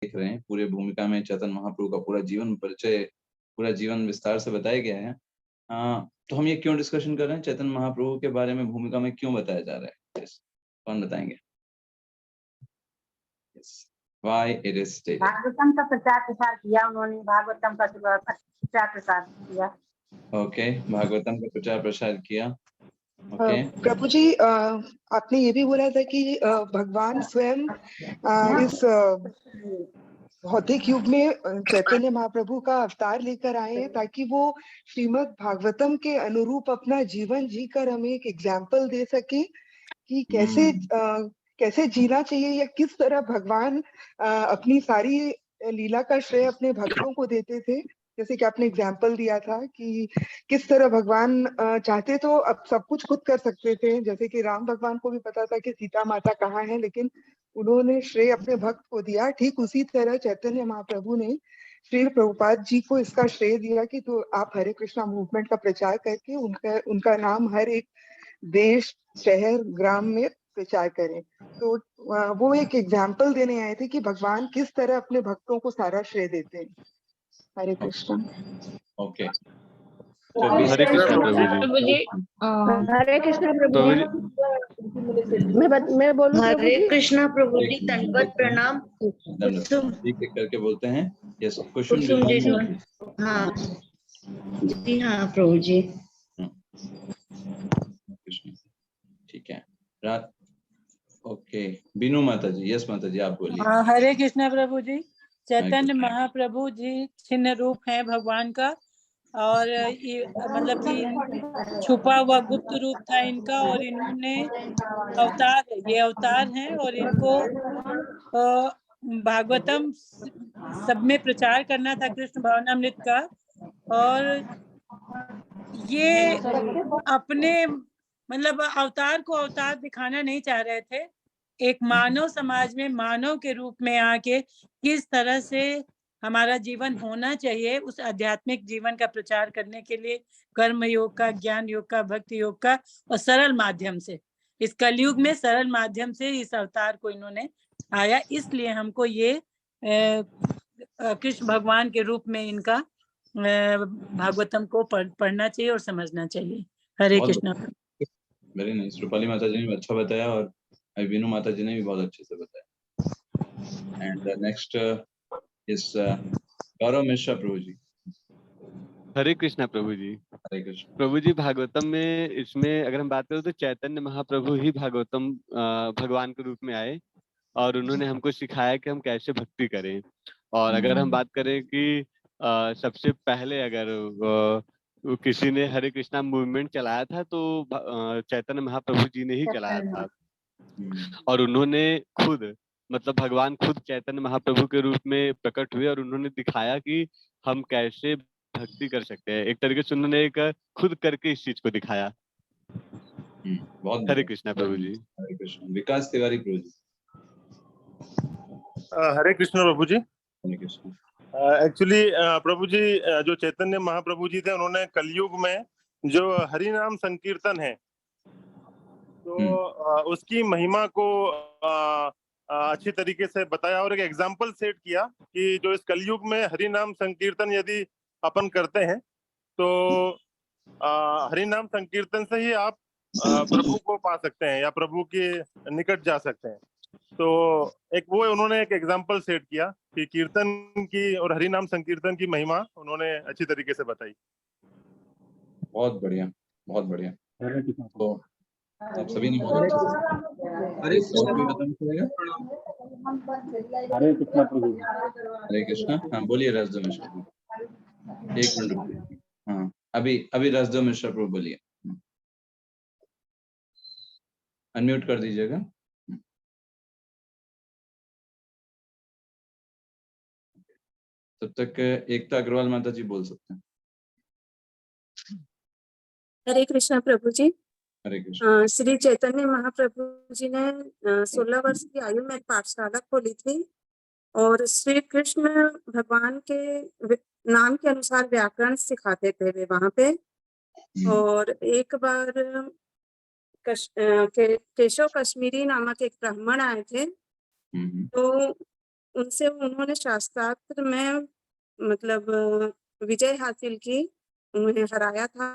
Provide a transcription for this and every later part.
देख रहे हैं, पूरे भूमिका में चैतन्य महाप्रभु का पूरा जीवन परिचय, पूरा जीवन विस्तार से बताया गया है। तो हम ये क्यों डिस्कशन कर रहे हैं? चैतन्य महाप्रभु के बारे में भूमिका में क्यों बताया जा रहा है? यस, कौन बताएंगे? Yes, why it is stated. Bhagavatam का प्रचार प्रसार किया उन्होंने, भागवतम का प्रचार प्रसार किया। ओके, भागवतम का प्रचार प्रसार किया। ओके, प्रभु जी, आपने ये भी बोला था कि भगवान स्वयं इस भौतिक युग में चैतन्य महाप्रभु का अवतार लेकर आए हैं ताकि वो श्रीमद् भागवतम के अनुरूप अपना जीवन जीकर हमें एक एग्जाम्पल दे सके कि कैसे जीना चाहिए, या किस तरह भगवान अपनी सारी लीला का श्रेय अपने भक्तों को देते थे। जैसे कि आपने एग्जाम्पल दिया था कि किस तरह भगवान चाहते तो अब सब कुछ खुद कर सकते थे, जैसे कि राम भगवान को भी पता था कि सीता माता कहाँ है, लेकिन उन्होंने श्रेय अपने भक्त को दिया। ठीक उसी तरह चैतन्य महाप्रभु ने श्री प्रभुपाद जी को इसका श्रेय दिया कि तो आप हरे कृष्णा मूवमेंट का प्रचार करके उनका नाम हर एक देश, शहर, ग्राम में प्रचार करें। तो वो एक एग्जाम्पल देने आए थे कि भगवान किस तरह अपने भक्तों को सारा श्रेय देते हैं। हरे कृष्णा। ओके, हरे कृष्णा प्रभु जी। हरे कृष्णा प्रभु जी। मैं बोलूं? हरे कृष्णा प्रभु जी, दंडवत प्रणाम। कुसुम करके बोलते हैं। यस, कुसुम जी। हाँ जी, हाँ प्रभु जी। ठीक है, ओके, बीनू माता जी। यस माता जी, आप बोलिए। हरे कृष्णा प्रभु जी। चैतन्य महाप्रभु जी छिन्न रूप है भगवान का, और ये मतलब कि छुपा हुआ गुप्त रूप था इनका, और इन्होंने ये अवतार हैं, और इनको भागवतम सब में प्रचार करना था, कृष्ण भावनामृत का। और ये अपने मतलब अवतार को अवतार दिखाना नहीं चाह रहे थे, एक मानव समाज में मानव के रूप में आके किस तरह से हमारा जीवन होना चाहिए, उस आध्यात्मिक जीवन का प्रचार करने के लिए कर्म योग का, ज्ञान योग का, भक्ति योग का, और सरल माध्यम से, इस कलयुग में सरल माध्यम से इस अवतार को इन्होंने आया। इसलिए हमको ये कृष्ण भगवान के रूप में इनका भागवतम को पढ़ना चाहिए और समझना चाहिए। हरे कृष्णा। Very nice. रूपाली माता जी ने भी अच्छा बताया, और बीनू माता जी ने भी बहुत अच्छे से बताया। एंड नेक्स्ट इज गौरव मिश्रा प्रभु जी। हरे कृष्णा प्रभु जी। हरे कृष्ण प्रभु जी, भागवतम में इसमें अगर हम बात करें तो चैतन्य महाप्रभु ही भागवतम भगवान के रूप में आए, और उन्होंने हमको सिखाया कि हम कैसे भक्ति करें। और अगर हम बात करें कि सबसे पहले अगर किसी ने हरे कृष्णा मूवमेंट चलाया था तो चैतन्य महाप्रभु जी ने ही चलाया था। और उन्होंने खुद मतलब भगवान खुद चैतन्य महाप्रभु के रूप में प्रकट हुए, और उन्होंने दिखाया कि हम कैसे भक्ति कर सकते हैं। एक तरीके से उन्होंने एक खुद करके इस चीज को दिखाया। बहुत हरे कृष्णा प्रभु जी। हरे कृष्ण। विकास तिवारी प्रभु जी। हरे कृष्ण प्रभु जी। हरे कृष्ण। एक्चुअली प्रभु जी, जो चैतन्य महाप्रभु जी थे, उन्होंने कलयुग में जो हरि नाम संकीर्तन है, तो उसकी महिमा को अच्छी तरीके से बताया, और एक एग्जाम्पल सेट किया कि जो इस कलयुग में हरि नाम संकीर्तन यदि अपन करते हैं तो हरि नाम संकीर्तन से ही आप प्रभु को पा सकते हैं या प्रभु के निकट जा सकते हैं। तो एक वो उन्होंने एक एग्जाम्पल सेट किया कि कीर्तन की और हरि नाम संकीर्तन की महिमा उन्होंने अच्छी तरीके से बताई। बहुत बढ़िया, बहुत बढ़िया। तो आप सभी ने हरे कृष्णा प्रभु। हरे कृष्णा। हाँ बोलिए राजदो मिश्रा प्रभु। एक मिनट। हाँ, अभी राजदो मिश्रा प्रभु बोलिए। अनम्यूट कर दीजिएगा। तब तक एकता अग्रवाल माता जी बोल सकते हैं। हरे कृष्णा प्रभु जी। हरे कृष्ण। श्री चैतन्य महाप्रभु जी ने 16 वर्ष की आयु में पाठशाला खोली थी, और श्री कृष्ण भगवान के नाम के अनुसार व्याकरण सिखाते थे वे वहां पे। और एक बार केशव कश्मीरी नामक एक ब्राह्मण आए थे, तो उनसे उन्होंने शास्त्रार्थ में मतलब विजय हासिल की, उन्हें हराया था।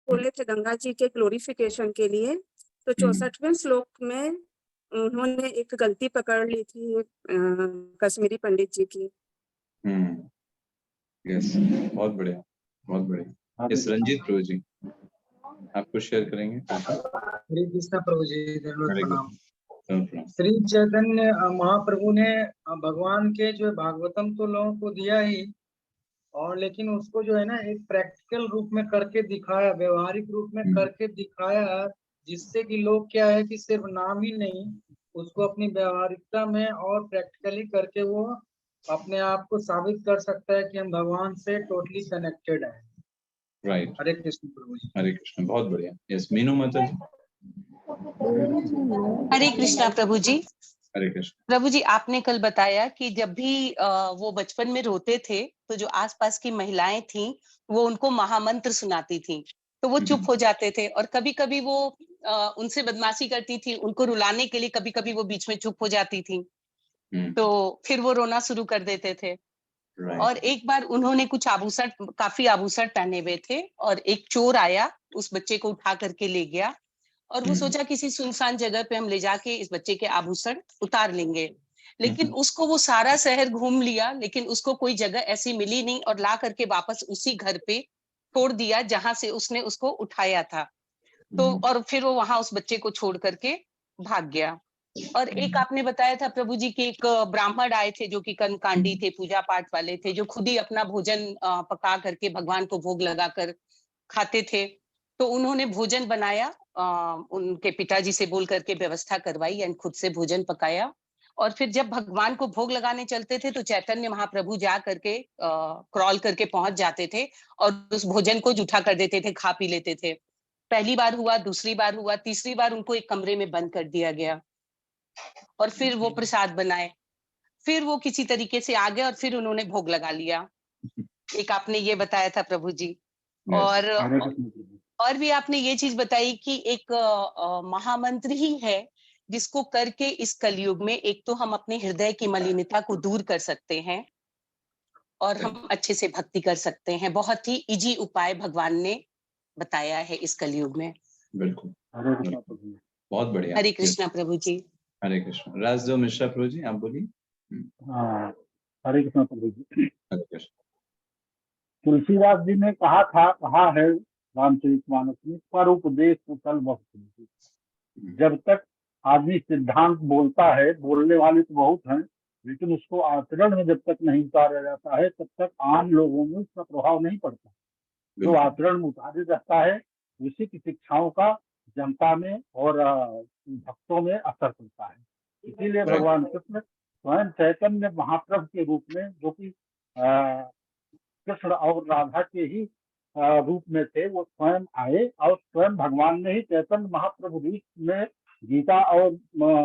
बोले थे गंगा जी के ग्लोरिफिकेशन के लिए। तो 64वें श्लोक में उन्होंने एक गलती पकड़ ली थी कश्मीरी पंडित जी की। यस, बहुत बढ़िया, बहुत बढ़िया। यस, रंजीत प्रभु जी, आप कुछ शेयर करेंगे? हरे कृष्णा प्रभु जी, दंडवत हरे प्रणाम। कृष्ण। श्री चैतन्य महाप्रभु ने भगवान के जो भागवतम तो लोगों को दिया ही, और लेकिन उसको जो है ना एक प्रैक्टिकल रूप में करके दिखाया, व्यवहारिक रूप में करके दिखाया, जिससे कि लोग क्या है कि सिर्फ नाम ही नहीं, उसको अपनी व्यवहारिकता में और प्रैक्टिकली करके वो अपने आप को साबित कर सकता है कि हम भगवान से टोटली कनेक्टेड है। राइट। हरे कृष्ण प्रभु जी। हरे कृष्ण, बहुत बढ़िया। यस, मीनू माता जी। हरे कृष्णा प्रभु जी। हरे कृष्ण। प्रभु जी, आपने कल बताया कि जब भी वो बचपन में रोते थे तो जो आसपास की महिलाएं थीं वो उनको महामंत्र सुनाती थीं, तो वो चुप हो जाते थे, और कभी कभी वो उनसे बदमाशी करती थी, उनको रुलाने के लिए कभी कभी वो बीच में चुप हो जाती थी, तो फिर वो रोना शुरू कर देते थे। और एक बार उन्होंने कुछ आभूषण, काफी आभूषण पहने हुए थे, और एक चोर आया, उस बच्चे को उठा करके ले गया, और वो सोचा किसी सुनसान जगह पे हम ले जाके इस बच्चे के आभूषण उतार लेंगे। लेकिन उसको वो सारा शहर घूम लिया, लेकिन उसको कोई जगह ऐसी मिली नहीं, और ला करके वापस उसी घर पे छोड़ दिया जहां से उसने उसको उठाया था। तो और फिर वो वहां उस बच्चे को छोड़ करके भाग गया। और एक आपने बताया था प्रभु जी कि एक ब्राह्मण आए थे जो कि कर्मकांडी थे, पूजा पाठ वाले थे, जो खुद ही अपना भोजन पका करके भगवान को भोग लगाकर खाते थे। तो उन्होंने भोजन बनाया, उनके पिताजी से बोल करके व्यवस्था करवाई, एंड खुद से भोजन पकाया, और फिर जब भगवान को भोग लगाने चलते थे तो चैतन्य महाप्रभु जा करके क्रॉल करके पहुंच जाते थे और उस भोजन को जूठा कर देते थे, खा पी लेते थे। पहली बार हुआ, दूसरी बार हुआ, तीसरी बार उनको एक कमरे में बंद कर दिया गया, और फिर वो प्रसाद बनाए, फिर वो किसी तरीके से आ गए और फिर उन्होंने भोग लगा लिया। एक आपने ये बताया था प्रभु जी। और भी आपने ये चीज बताई कि एक महामंत्र ही है जिसको करके इस कलयुग में एक तो हम अपने हृदय की मलिनता को दूर कर सकते हैं और हम अच्छे से भक्ति कर सकते हैं। बहुत ही इजी उपाय भगवान ने बताया है इस कलयुग में। बिल्कुल, बहुत बढ़िया। हरे कृष्णा प्रभु जी। हरे कृष्ण। राजदेव मिश्रा प्रभु जी, आप बोलिए। हाँ, हरे कृष्ण प्रभु जी। हरे कृष्ण। तुलसीदास जी ने कहा है रामचरितमानस में, पर उपदेश कुशल बहुत सुनती। जब तक आदमी सिद्धांत बोलता है, बोलने वाले तो बहुत हैं, लेकिन उसको आचरण में जब तक नहीं उतारा जाता है तब तक आम लोगों में उसका प्रभाव नहीं पड़ता। जो आचरण में उतारे रहता है उसी की शिक्षाओं का जनता में और भक्तों में असर पड़ता है। इसीलिए भगवान कृष्ण स्वयं चैतन्य महाप्रभु के रूप में, जो कि कृष्ण और राधा के ही रूप में थे, वो स्वयं आए और स्वयं भगवान ने ही चैतन्य महाप्रभु रूप में गीता और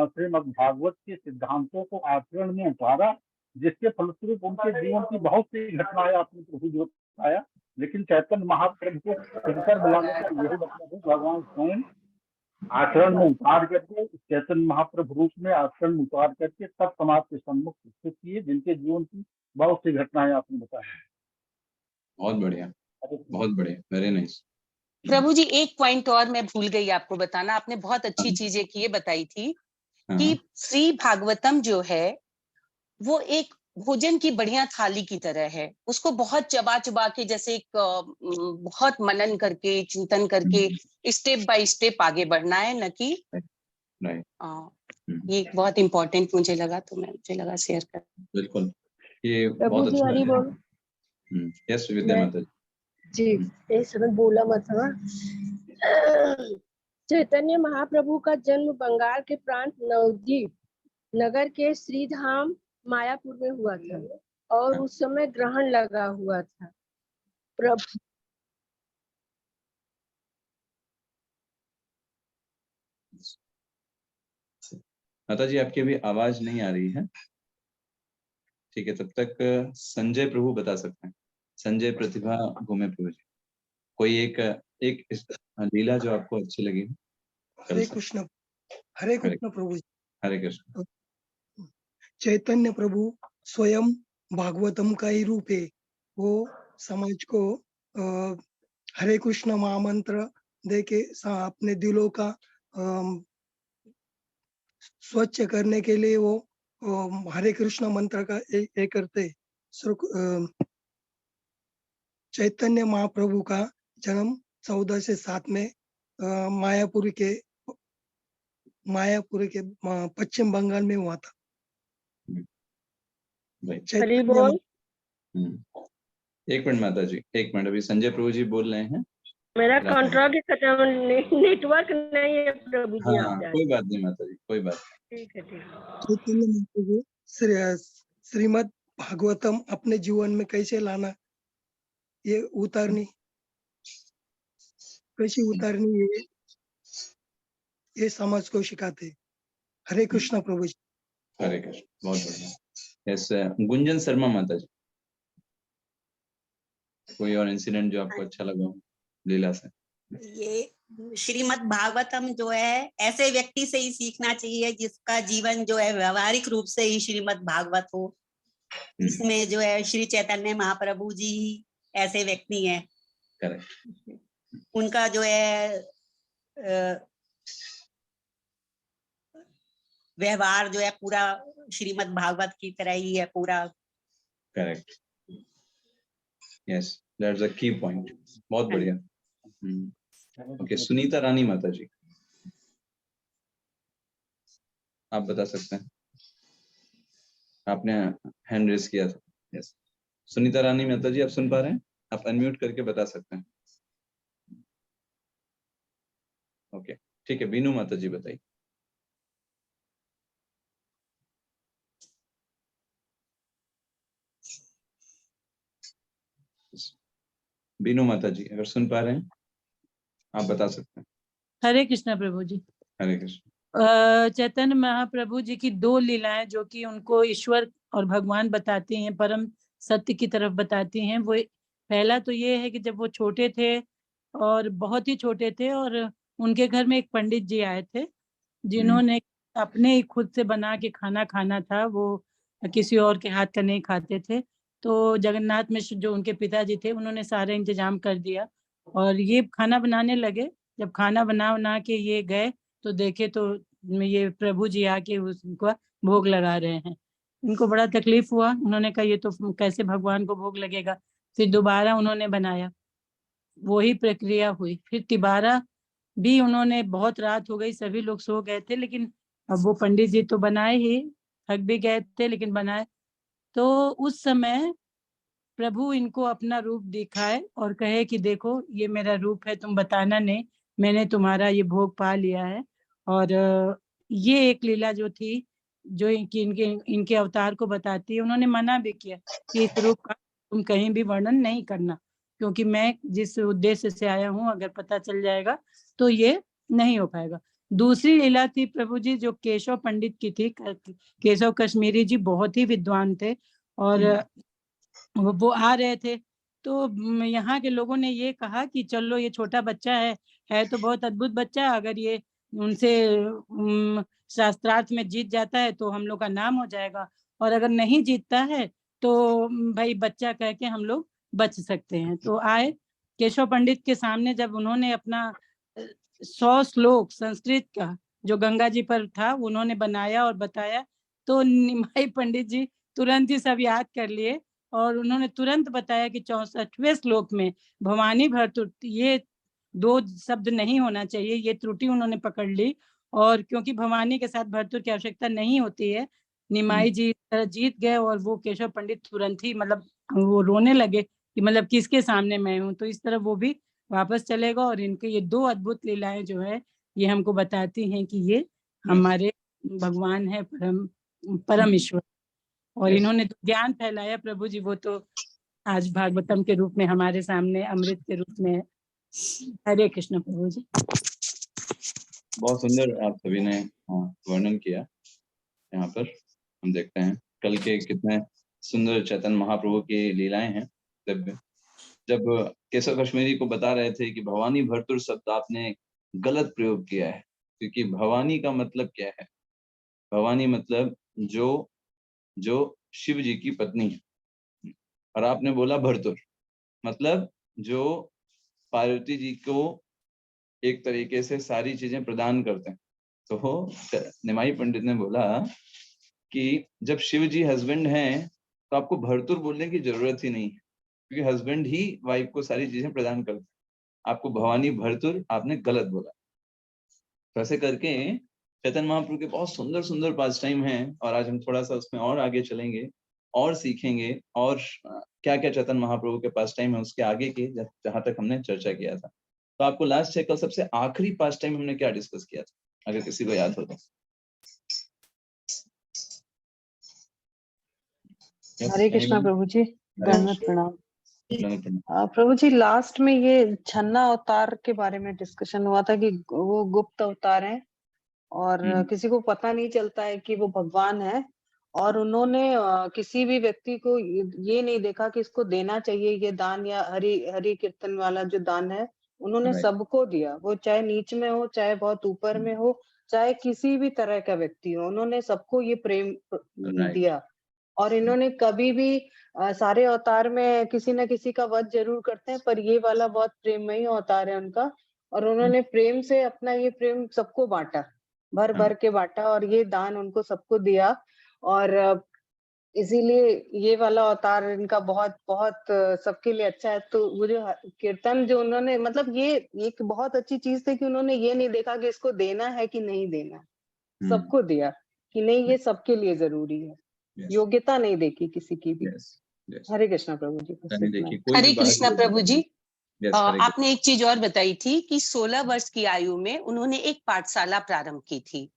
श्रीमद् भागवत के सिद्धांतों को आचरण में उतारा, जिसके फलस्वरूप उनके जीवन की बहुत सी घटनाएं आपने प्रभु जी बताया। लेकिन चैतन्य महाप्रभु को शंकर बुलाने का यही मतलब है, भगवान स्वयं आचरण में उतार करके, चैतन्य महाप्रभु रूप में आचरण में उतार करके तब समाज के सम्मुख प्रस्तुत किए, जिनके जीवन की बहुत सी घटनाएं आपने बताया। बहुत बढ़िया, बहुत बढ़िया, वेरी नाइस। प्रभु जी, एक पॉइंट और मैं भूल गई आपको बताना, आपने बहुत अच्छी चीजें की बताई थी कि श्री भागवतम जो है वो एक भोजन की बढ़िया थाली की तरह है। उसको बहुत चबा चबा के, जैसे एक बहुत मनन करके, चिंतन करके स्टेप बाय स्टेप आगे बढ़ना है, न कि ये बहुत इम्पोर्टेंट मुझे लगा, तो मुझे लगा शेयर कर। बिल्कुल, ये बहुत अच्छा है। यस विद्या माता जी, एक समय बोला मत हुआ। चैतन्य महाप्रभु का जन्म बंगाल के प्रांत नवद्वीप नगर के श्रीधाम मायापुर में हुआ था और उस समय ग्रहण लगा हुआ था। प्रभु माता जी, आपकी अभी आवाज नहीं आ रही है। ठीक है, तब तक संजय प्रभु बता सकते हैं। संजय प्रतिभा घूमे प्रभु जी, कोई एक लीला जो आपको अच्छी लगी। हरे कृष्ण प्रभु जी। हरे कृष्ण। चैतन्य प्रभु स्वयं भागवतम का ही रूप है। वो समाज को हरे कृष्ण महामंत्र दे के अपने दिलों का स्वच्छ करने के लिए वो हरे कृष्ण मंत्र का एक करते। चैतन्य महाप्रभु का जन्म 14 से 7 में मायापुर के पश्चिम बंगाल में हुआ था। हरि बोल। एक मिनट माता जी, एक मिनट, अभी संजय प्रभु जी बोल रहे हैं। मेरा कॉन्ट्रैक्ट खत्म, नेटवर्क नहीं है प्रभु जी। हाँ, कोई बात नहीं माता जी, कोई बात नहीं। ठीक है, ठीक है। चैतन्य महाप्रभु श्रीमद् भागवतम अपने जीवन में कैसे लाना, ये उतारनी कैसे उतारनी, ये समाज को सिखाते। हरे कृष्ण प्रभु जी। हरे कृष्ण, बहुत बढ़िया। यस, गुंजन शर्मा माता जी, कोई और इंसिडेंट जो आपको अच्छा लगा हो लीला से? ये श्रीमद् भागवतम जो है ऐसे व्यक्ति से ही सीखना चाहिए जिसका जीवन जो है व्यवहारिक रूप से ही श्रीमद् भागवत हो। इसमें जो है श्री चैतन्य महाप्रभु जी ही ऐसे व्यक्ति हैं। करेक्ट। उनका जो है व्यवहार जो है पूरा श्रीमद् भागवत की तरह ही है पूरा। करेक्ट, यस, दैट्स अ की पॉइंट। बहुत बढ़िया। ओके, सुनीता रानी माता जी, आप बता सकते हैं, आपने हैंड रेस किया था। यस, सुनीता रानी माता जी, आप सुन पा रहे हैं? आप अनम्यूट करके बता सकते हैं। ओके, ठीक है, बीनू माता जी बताइए। बीनू माता जी अगर सुन पा रहे हैं आप बता सकते हैं। हरे कृष्णा प्रभु जी। हरे कृष्ण। चैतन्य महाप्रभु जी की 2 लीलाएं जो कि उनको ईश्वर और भगवान बताती हैं, परम सत्य की तरफ बताती हैं। वो पहला तो ये है कि जब वो छोटे थे और बहुत ही छोटे थे और उनके घर में एक पंडित जी आए थे जिन्होंने अपने ही खुद से बना के खाना खाना था, वो किसी और के हाथ का नहीं खाते थे। तो जगन्नाथ मिश्र जो उनके पिताजी थे उन्होंने सारा इंतजाम कर दिया और ये खाना बनाने लगे। जब खाना बना के ये गए तो देखे तो ये प्रभु जी आके उसको भोग लगा रहे हैं। इनको बड़ा तकलीफ हुआ, उन्होंने कहा ये तो कैसे भगवान को भोग लगेगा। फिर दोबारा उन्होंने बनाया, वही प्रक्रिया हुई। फिर तिबारा भी उन्होंने, बहुत रात हो गई, सभी लोग सो गए थे, लेकिन अब वो पंडित जी तो बनाए ही, थक भी गए थे लेकिन बनाए। तो उस समय प्रभु इनको अपना रूप दिखाए और कहे कि देखो ये मेरा रूप है, तुम बताना नहीं, मैंने तुम्हारा ये भोग पा लिया है। और ये एक लीला जो थी जो इनके अवतार को बताती है। उन्होंने मना भी किया कि इस रूप का तुम कहीं भी वर्णन नहीं करना, क्योंकि मैं जिस उद्देश्य से आया हूँ अगर पता चल जाएगा तो ये नहीं हो पाएगा। दूसरी लीला थी प्रभु जी जो केशव पंडित की थी। केशव कश्मीरी जी बहुत ही विद्वान थे और वो आ रहे थे तो यहाँ के लोगों ने ये कहा कि चलो ये छोटा बच्चा है तो बहुत अद्भुत बच्चा, अगर ये उनसे शास्त्रार्थ में जीत जाता है तो हम लोग का नाम हो जाएगा, और अगर नहीं जीतता है तो भाई बच्चा कह के हम लोग बच सकते हैं। तो आए केशव पंडित के सामने, जब उन्होंने अपना 100 श्लोक संस्कृत का जो गंगा जी पर था उन्होंने बनाया और बताया तो निमाई पंडित जी तुरंत ही सब याद कर लिए और उन्होंने तुरंत बताया कि 64वें श्लोक में भवानी भर ये 2 शब्द नहीं होना चाहिए, ये त्रुटि उन्होंने पकड़ ली। और क्योंकि भवानी के साथ भरतुर की आवश्यकता नहीं होती है, निमाई जी जीत गए और वो केशव पंडित तुरंत ही मतलब वो रोने लगे कि मतलब किसके सामने मैं हूँ। तो इस तरह वो भी वापस चलेगा और इनके ये 2 अद्भुत लीलाएं जो है ये हमको बताती हैं कि ये हमारे भगवान है, परम ईश्वर। और इन्होंने तो ज्ञान फैलाया प्रभु जी, वो तो आज भागवतम के रूप में हमारे सामने अमृत के रूप में है। हरे कृष्ण प्रभु जी। बहुत सुंदर आप सभी ने वर्णन किया। यहाँ पर हम देखते हैं कल के कितने सुंदर चैतन्य महाप्रभु की लीलाएं हैं। जब केशव कश्मीरी को बता रहे थे कि भवानी भरतुर शब्द आपने गलत प्रयोग किया है, क्योंकि भवानी का मतलब क्या है? भवानी मतलब जो जो शिव जी की पत्नी है। और आपने बोला भरतुर, मतलब जो पार्वती जी को एक तरीके से सारी चीजें प्रदान करते हैं। तो निमाई पंडित ने बोला कि जब शिव जी हस्बैंड हैं तो आपको भरतुर बोलने की जरूरत ही नहीं है, क्योंकि हस्बैंड ही वाइफ को सारी चीजें प्रदान करते हैं। आपको भवानी भरतुर आपने गलत बोला। तो ऐसे करके चैतन्य महाप्रभु के बहुत सुंदर सुंदर पास टाइम हैं, और आज हम थोड़ा सा उसमें और आगे चलेंगे और सीखेंगे, और क्या क्या चैतन्य महाप्रभु के पास टाइम है उसके आगे के जहां तक हमने चर्चा किया था। तो आपको लास्ट चेक, कल सबसे आखिरी पास टाइम हमने क्या डिस्कस किया था, अगर किसी को याद हो तो। हरे कृष्णा प्रभु जी, दंडवत प्रणाम। प्रभु जी, लास्ट में ये छन्ना अवतार के बारे में डिस्कशन हुआ था कि वो गुप्त अवतार हैं और किसी को पता नहीं चलता है कि वो भगवान है, और उन्होंने किसी भी व्यक्ति को ये नहीं देखा कि इसको देना चाहिए ये दान, या हरि कीर्तन वाला जो दान है उन्होंने सबको दिया, वो चाहे नीच में हो, चाहे बहुत ऊपर में हो, चाहे किसी भी तरह का व्यक्ति हो, उन्होंने सबको ये प्रेम दिया। और इन्होंने कभी भी सारे अवतार में किसी न किसी का वध जरूर करते हैं, पर ये वाला बहुत प्रेममयी अवतार है उनका, और उन्होंने प्रेम से अपना ये प्रेम सबको बांटा, भर भर के बांटा, और ये दान उनको सबको दिया। और इसीलिए ये वाला अवतार इनका बहुत बहुत सबके लिए अच्छा है। तो वो जो कीर्तन जो उन्होंने, मतलब ये एक बहुत अच्छी चीज थी कि उन्होंने ये नहीं देखा कि इसको देना है कि नहीं देना, सबको दिया कि नहीं ये सबके लिए जरूरी है। योग्यता नहीं देखी किसी की भी। हरे कृष्णा प्रभु जी। हरे कृष्णा प्रभु जी। आपने एक चीज और बताई थी कि 16 वर्ष की आयु में उन्होंने एक पाठशाला प्रारंभ की थी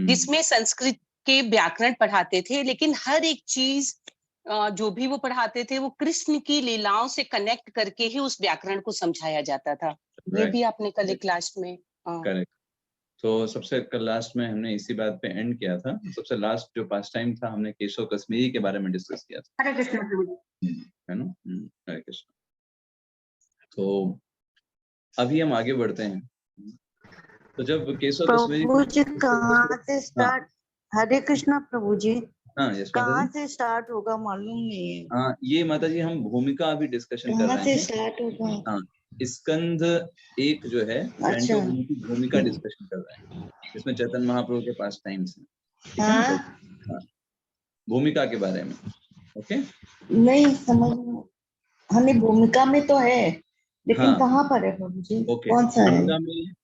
जिसमें संस्कृत के व्याकरण पढ़ाते थे, लेकिन हर एक चीज जो भी वो पढ़ाते थे वो कृष्ण की लीलाओं से कनेक्ट करके ही उस व्याकरण को समझाया जाता था। ये भी आपने कल एक क्लास में करेक्ट। तो सबसे लास्ट में हमने इसी बात पे एंड किया था। सबसे लास्ट जो पास टाइम था हमने केशव कश्मीरी के बारे में डिस्कस किया था। हरे कृष्ण है ना? हरे कृष्ण। तो अभी हम आगे बढ़ते हैं। तो जब केशव कश्मीरी प्रभु जी कहाँ से स्टार्ट, हरे कृष्णा प्रभु जी, कहाँ से स्टार्ट होगा मालूम नहीं है। हाँ, ये माता जी हम भूमिका अभी डिस्कशन कर रहे हैं। कहाँ से स्टार्ट होगा? हाँ, स्कंद 1 जो है अच्छा, की भूमिका डिस्कशन कर रहे हैं, इसमें चैतन्य महाप्रभु के पास टाइम्स है। हाँ, भूमिका के बारे में। ओके, नहीं समझ, हमें भूमिका में तो है, लेकिन हाँ, कहाँ पर है प्रभु जी? ओके। कौन सा है?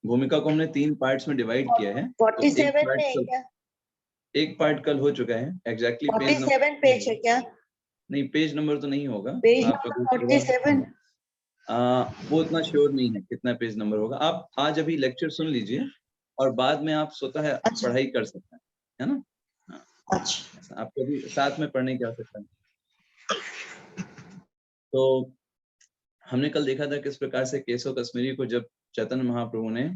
भूमिका को हमने 3 पार्ट्स में डिवाइड किया है। 47 में है क्या? एक पार्ट कल हो चुका है एग्जैक्टली। 47 पेज है क्या? नहीं, पेज नंबर तो नहीं होगा। Page number 47। वो उतना श्योर नहीं है कितना पेज नंबर होगा। आप आज अभी लेक्चर सुन लीजिए और बाद में आप स्वतः पढ़ाई कर सकते हैं, है ना? अच्छा, आपको भी साथ में पढ़ने की आवश्यकता है। तो हमने कल देखा था किस प्रकार से केशव कश्मीरी को जब चैतन्य महाप्रभु ने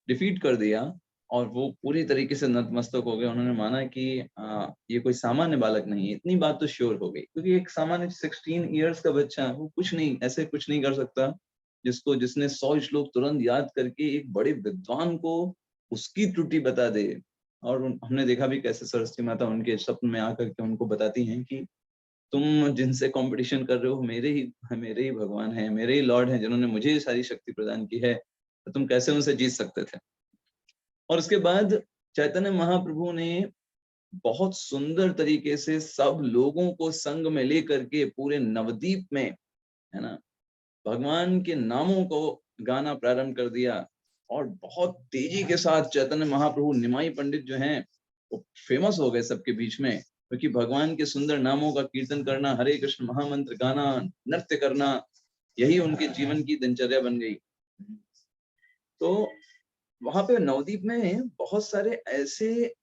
डिफीट कर दिया और वो पूरी तरीके से नतमस्तक हो गए। उन्होंने माना कि ये कोई सामान्य बालक नहीं है। इतनी बात तो श्योर हो गई, क्योंकि एक सामान्य 16 इयर्स का बच्चा वो कुछ नहीं, ऐसे कुछ नहीं कर सकता जिसने 100 श्लोक तुरंत याद करके एक बड़े विद्वान को उसकी त्रुटि बता दे। और हमने देखा भी कैसे सरस्वती माता उनके स्वप्न में आकर के उनको बताती हैं कि तुम जिनसे कंपटीशन कर रहे हो मेरे ही भगवान हैं, मेरे ही लॉर्ड हैं, जिन्होंने मुझे ये सारी शक्ति प्रदान की है, तो तुम कैसे उनसे जीत सकते थे। और उसके बाद चैतन्य महाप्रभु ने बहुत सुंदर तरीके से सब लोगों को संग में लेकर के पूरे नवद्वीप में, है ना, भगवान के नामों को गाना प्रारंभ कर दिया। और बहुत तेजी के साथ चैतन्य महाप्रभु, निमाई पंडित जो हैं वो फेमस हो गए सबके बीच में, क्योंकि भगवान के सुंदर नामों का कीर्तन करना, हरे कृष्ण महामंत्र गाना, नृत्य करना, यही उनके जीवन की दिनचर्या बन गई। तो वहां पे नवद्वीप में बहुत सारे ऐसे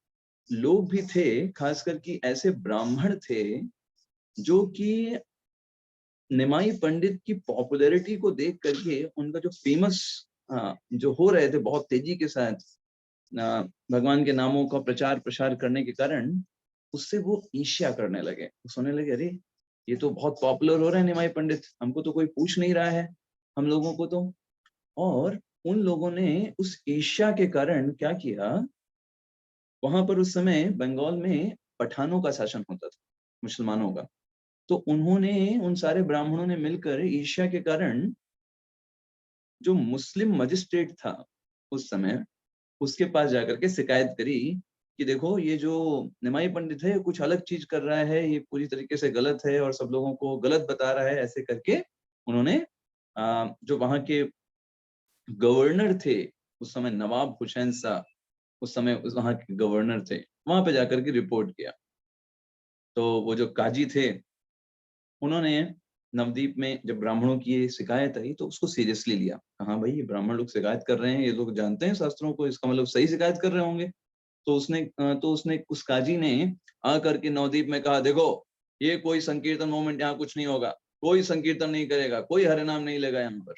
लोग भी थे, खासकर कि ऐसे ब्राह्मण थे जो कि निमाई पंडित की पॉपुलैरिटी को देख करके, उनका जो फेमस जो हो रहे थे बहुत तेजी के साथ भगवान के नामों का प्रचार प्रसार करने के कारण, उससे वो ईर्ष्या करने लगे। सोचने लगे, अरे ये तो बहुत पॉपुलर हो रहे हैं निमाई पंडित, हमको तो कोई पूछ नहीं रहा है, हम लोगों को तो। और उन लोगों ने उस ईर्ष्या के कारण क्या किया, वहां पर उस समय बंगाल में पठानों का शासन होता था। मुसलमानों का। तो उन्होंने, उन सारे ब्राह्मणों ने मिलकर ईर्ष्या के कारण जो मुस्लिम मजिस्ट्रेट था उस समय, उसके पास जाकर के शिकायत करी कि देखो ये जो निमाई पंडित है कुछ अलग चीज कर रहा है, ये पूरी तरीके से गलत है और सब लोगों को गलत बता रहा है। ऐसे करके उन्होंने जो वहां के गवर्नर थे उस समय, नवाब हुसैन शाह उस समय उस वहां के गवर्नर थे, वहां पे जाकर के रिपोर्ट किया। तो वो जो काजी थे उन्होंने नवदीप में जब ब्राह्मणों की ये शिकायत आई तो उसको सीरियसली लिया। कहा भाई ये ब्राह्मण लोग शिकायत कर रहे हैं, ये लोग जानते हैं शास्त्रों को, इसका मतलब सही शिकायत कर रहे होंगे। तो उसने उस काजी ने आकर के नवदीप में कहा, देखो ये कोई संकीर्तन मूवमेंट यहाँ कुछ नहीं होगा, कोई संकीर्तन नहीं करेगा, कोई हरिनाम नहीं लेगा यहाँ पर,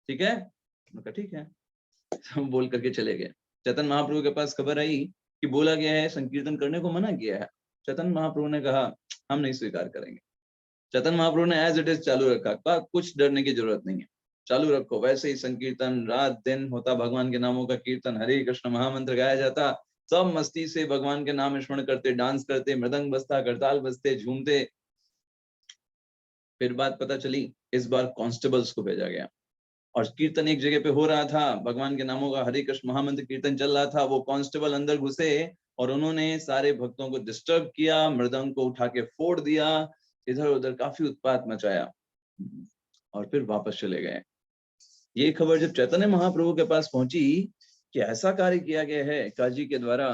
ठीक है? उन्होंने कहा ठीक है। बोल करके चले गए। चैतन्य महाप्रभु के पास खबर आई कि बोला गया है संकीर्तन करने को मना किया है। चैतन्य महाप्रभु ने कहा हम नहीं स्वीकार करेंगे। चैतन्य महाप्रभु ने एज इट इज चालू रखा, कहा कुछ डरने की जरूरत नहीं है, चालू रखो। वैसे ही संकीर्तन रात दिन होता, भगवान के नामों का कीर्तन, हरे कृष्ण महामंत्र गाया जाता, सब मस्ती से भगवान के नाम स्मरण करते, डांस करते, मृदंग बजता, करताल बजते, झूमते। फिर बात पता चली, इस बार कांस्टेबल्स को भेजा गया और कीर्तन एक जगह पे हो रहा था, भगवान के नामों का हरे कृष्ण महामंत्र कीर्तन चल रहा था। वो कांस्टेबल अंदर घुसे और उन्होंने सारे भक्तों को डिस्टर्ब किया, मृदंग को उठा के फोड़ दिया, इधर उधर काफी उत्पात मचाया और फिर वापस चले गए। ये खबर जब चैतन्य महाप्रभु के पास पहुंची कि ऐसा कार्य किया गया है काजी के द्वारा,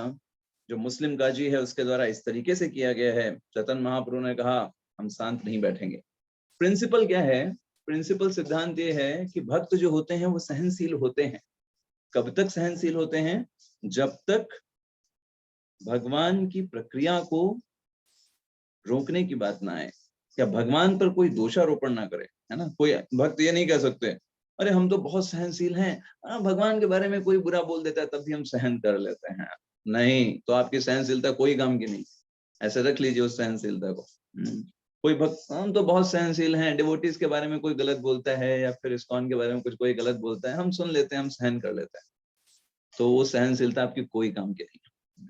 जो मुस्लिम काजी है उसके द्वारा इस तरीके से किया गया है, चैतन्य महाप्रभु ने कहा हम शांत नहीं बैठेंगे। प्रिंसिपल क्या है? प्रिंसिपल सिद्धांत ये है कि भक्त जो होते हैं वो सहनशील होते हैं। कब तक सहनशील होते हैं? जब तक भगवान की प्रक्रिया को रोकने की बात ना आए या भगवान पर कोई दोषारोपण ना करे, है ना। कोई भक्त ये नहीं कह सकते अरे हम तो बहुत सहनशील हैं, भगवान के बारे में कोई बुरा बोल देता है तब भी हम सहन कर लेते हैं। नहीं, तो आपकी सहनशीलता कोई काम की नहीं, ऐसे रख लीजिए उस सहनशीलता को। कोई भक्त हम तो बहुत सहनशील हैं, डिवोटीज के बारे में कोई गलत बोलता है या फिर इस्कॉन के बारे में कुछ कोई गलत बोलता है, हम सुन लेते हैं, हम सहन कर लेते हैं। तो वो सहनशीलता आपकी कोई काम की नहीं।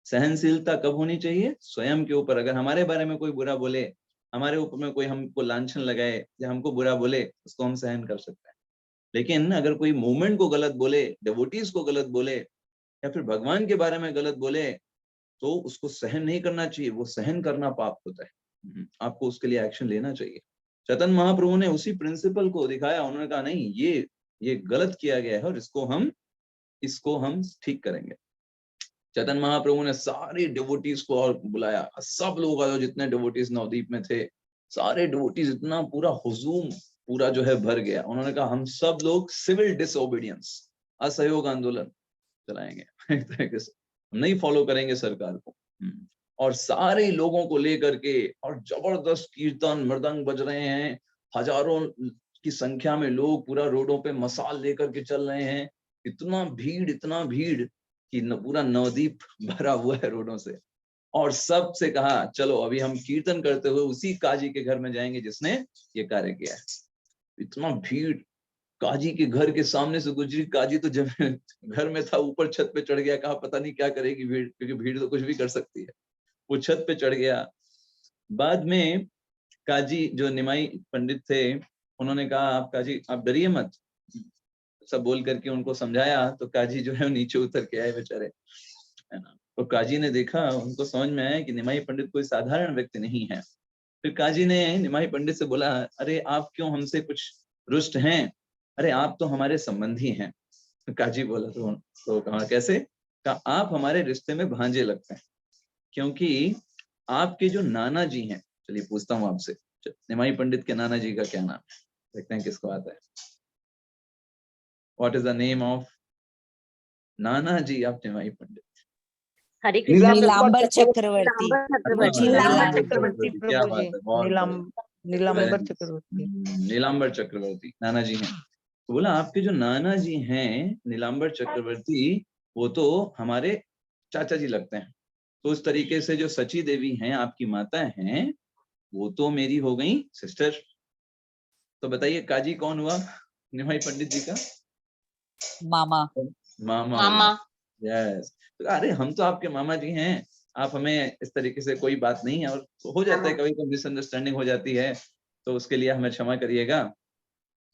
सहनशीलता कब होनी चाहिए? स्वयं के ऊपर। अगर हमारे बारे में कोई बुरा बोले, हमारे ऊपर में कोई हमको लांछन लगाए या हमको बुरा बोले, उसको हम सहन कर सकते हैं। लेकिन अगर कोई मूवमेंट को गलत बोले, डिवोटीज को गलत बोले या फिर भगवान के बारे में गलत बोले, तो उसको सहन नहीं करना चाहिए। वो सहन करना पाप होता है, आपको उसके लिए एक्शन लेना चाहिए। चैतन्य महाप्रभु ने उसी प्रिंसिपल को दिखाया। उन्होंने कहा नहीं, ये गलत किया गया है और इसको हम ठीक करेंगे। चैतन्य महाप्रभु ने सारे डिवोटीज को और बुलाया, सब लोग आए, जितने डिवोटीज नवदीप में थे, सारे डिवोटीज, इतना पूरा हुजूम पूरा जो है भर गया। उन्होंने कहा हम सब लोग सिविल डिसओबीडियंस, असहयोग आंदोलन चलाएंगे, एक तरीके से हम नहीं फॉलो करेंगे सरकार को। और सारे लोगों को लेकर के और जबरदस्त कीर्तन मृदंग बज रहे हैं, हजारों की संख्या में लोग पूरा रोडों पे मसाल लेकर के चल रहे हैं। इतना भीड़ कि पूरा नवदीप भरा हुआ है रोडों से। और सबसे कहा चलो अभी हम कीर्तन करते हुए उसी काजी के घर में जाएंगे जिसने ये कार्य किया है। इतना भीड़, काजी के घर के सामने से गुजरी। काजी तो जब घर में था ऊपर छत पे चढ़ गया, कहा पता नहीं क्या करेगी भीड़, क्योंकि भीड़ तो कुछ भी कर सकती है। वो छत पे चढ़ गया। बाद में काजी जो निमाई पंडित थे, उन्होंने कहा आप काजी आप डरिए मत, सब बोल करके उनको समझाया। तो काजी जो है नीचे उतर के आए बेचारे, है ना। तो काजी ने देखा, उनको समझ में आया कि निमाई पंडित कोई साधारण व्यक्ति नहीं है। फिर काजी ने निमाई पंडित से बोला, अरे आप क्यों हमसे कुछ रुष्ट हैं? अरे आप तो हमारे संबंधी हैं। तो काजी बोला तो कहा कैसे? कहा आप हमारे रिश्ते में भांजे लगते हैं, क्योंकि आपके जो नाना जी हैं, चलिए पूछता हूँ आपसे, निमाई पंडित के नाना जी का क्या नाम है? देखते हैं किसको आता है। What is the name of नाना जी आप निमाई पंडित? हरे कृष्ण नीलांबर चक्रवर्ती। नीलांबर चक्रवर्ती नाना जी हैं। तो बोला आपके जो नाना जी हैं नीलांबर चक्रवर्ती, वो तो हमारे चाचा जी लगते हैं। तो उस तरीके से जो सची देवी हैं, आपकी माता हैं, वो तो मेरी हो गई सिस्टर। तो बताइए काजी कौन हुआ निमाई पंडित जी का? मामा। यस। अरे हम तो आपके मामा जी हैं, आप हमें इस तरीके से, कोई बात नहीं है, और हो जाता है कभी कभी मिसअंडरस्टैंडिंग हो जाती है, तो उसके लिए हमें क्षमा करिएगा।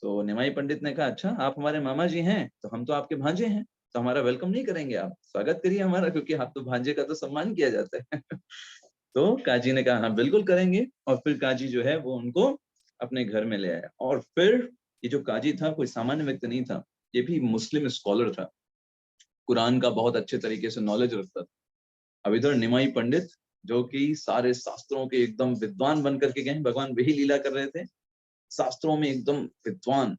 तो निमाई पंडित ने कहा, अच्छा आप हमारे मामा जी हैं, तो हम तो आपके भांजे हैं, तो हमारा वेलकम नहीं करेंगे, आप स्वागत करिए हमारा, क्योंकि आप तो भांजे का तो सम्मान किया जाता है। तो काजी ने कहा हाँ बिल्कुल करेंगे, और फिर काजी जो है वो उनको अपने घर में ले आया। और फिर ये जो काजी था कोई सामान्य व्यक्ति नहीं था, ये भी मुस्लिम स्कॉलर था, कुरान का बहुत अच्छे तरीके से नॉलेज रखता था। अब इधर निमाई पंडित जो कि सारे शास्त्रों के एकदम विद्वान बन करके गए, भगवान वही लीला कर रहे थे, शास्त्रों में एकदम विद्वान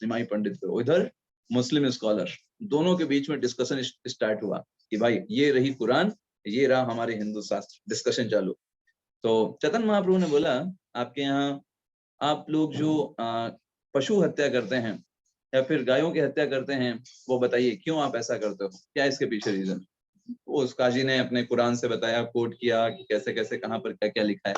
निमाई पंडित थे, उधर मुस्लिम स्कॉलर, दोनों के बीच में डिस्कशन स्टार्ट हुआ कि भाई ये रही कुरान, ये रहा हमारे हिंदू शास्त्र, डिस्कशन चालू। तो चैतन्य महाप्रभु ने बोला, आपके यहाँ आप लोग जो पशु हत्या करते हैं या फिर गायों की हत्या करते हैं, वो बताइए क्यों आप ऐसा करते हो, क्या इसके पीछे रीजन। उस काजी ने अपने कुरान से बताया, कोट किया कि कैसे कैसे कहाँ पर क्या क्या लिखा है।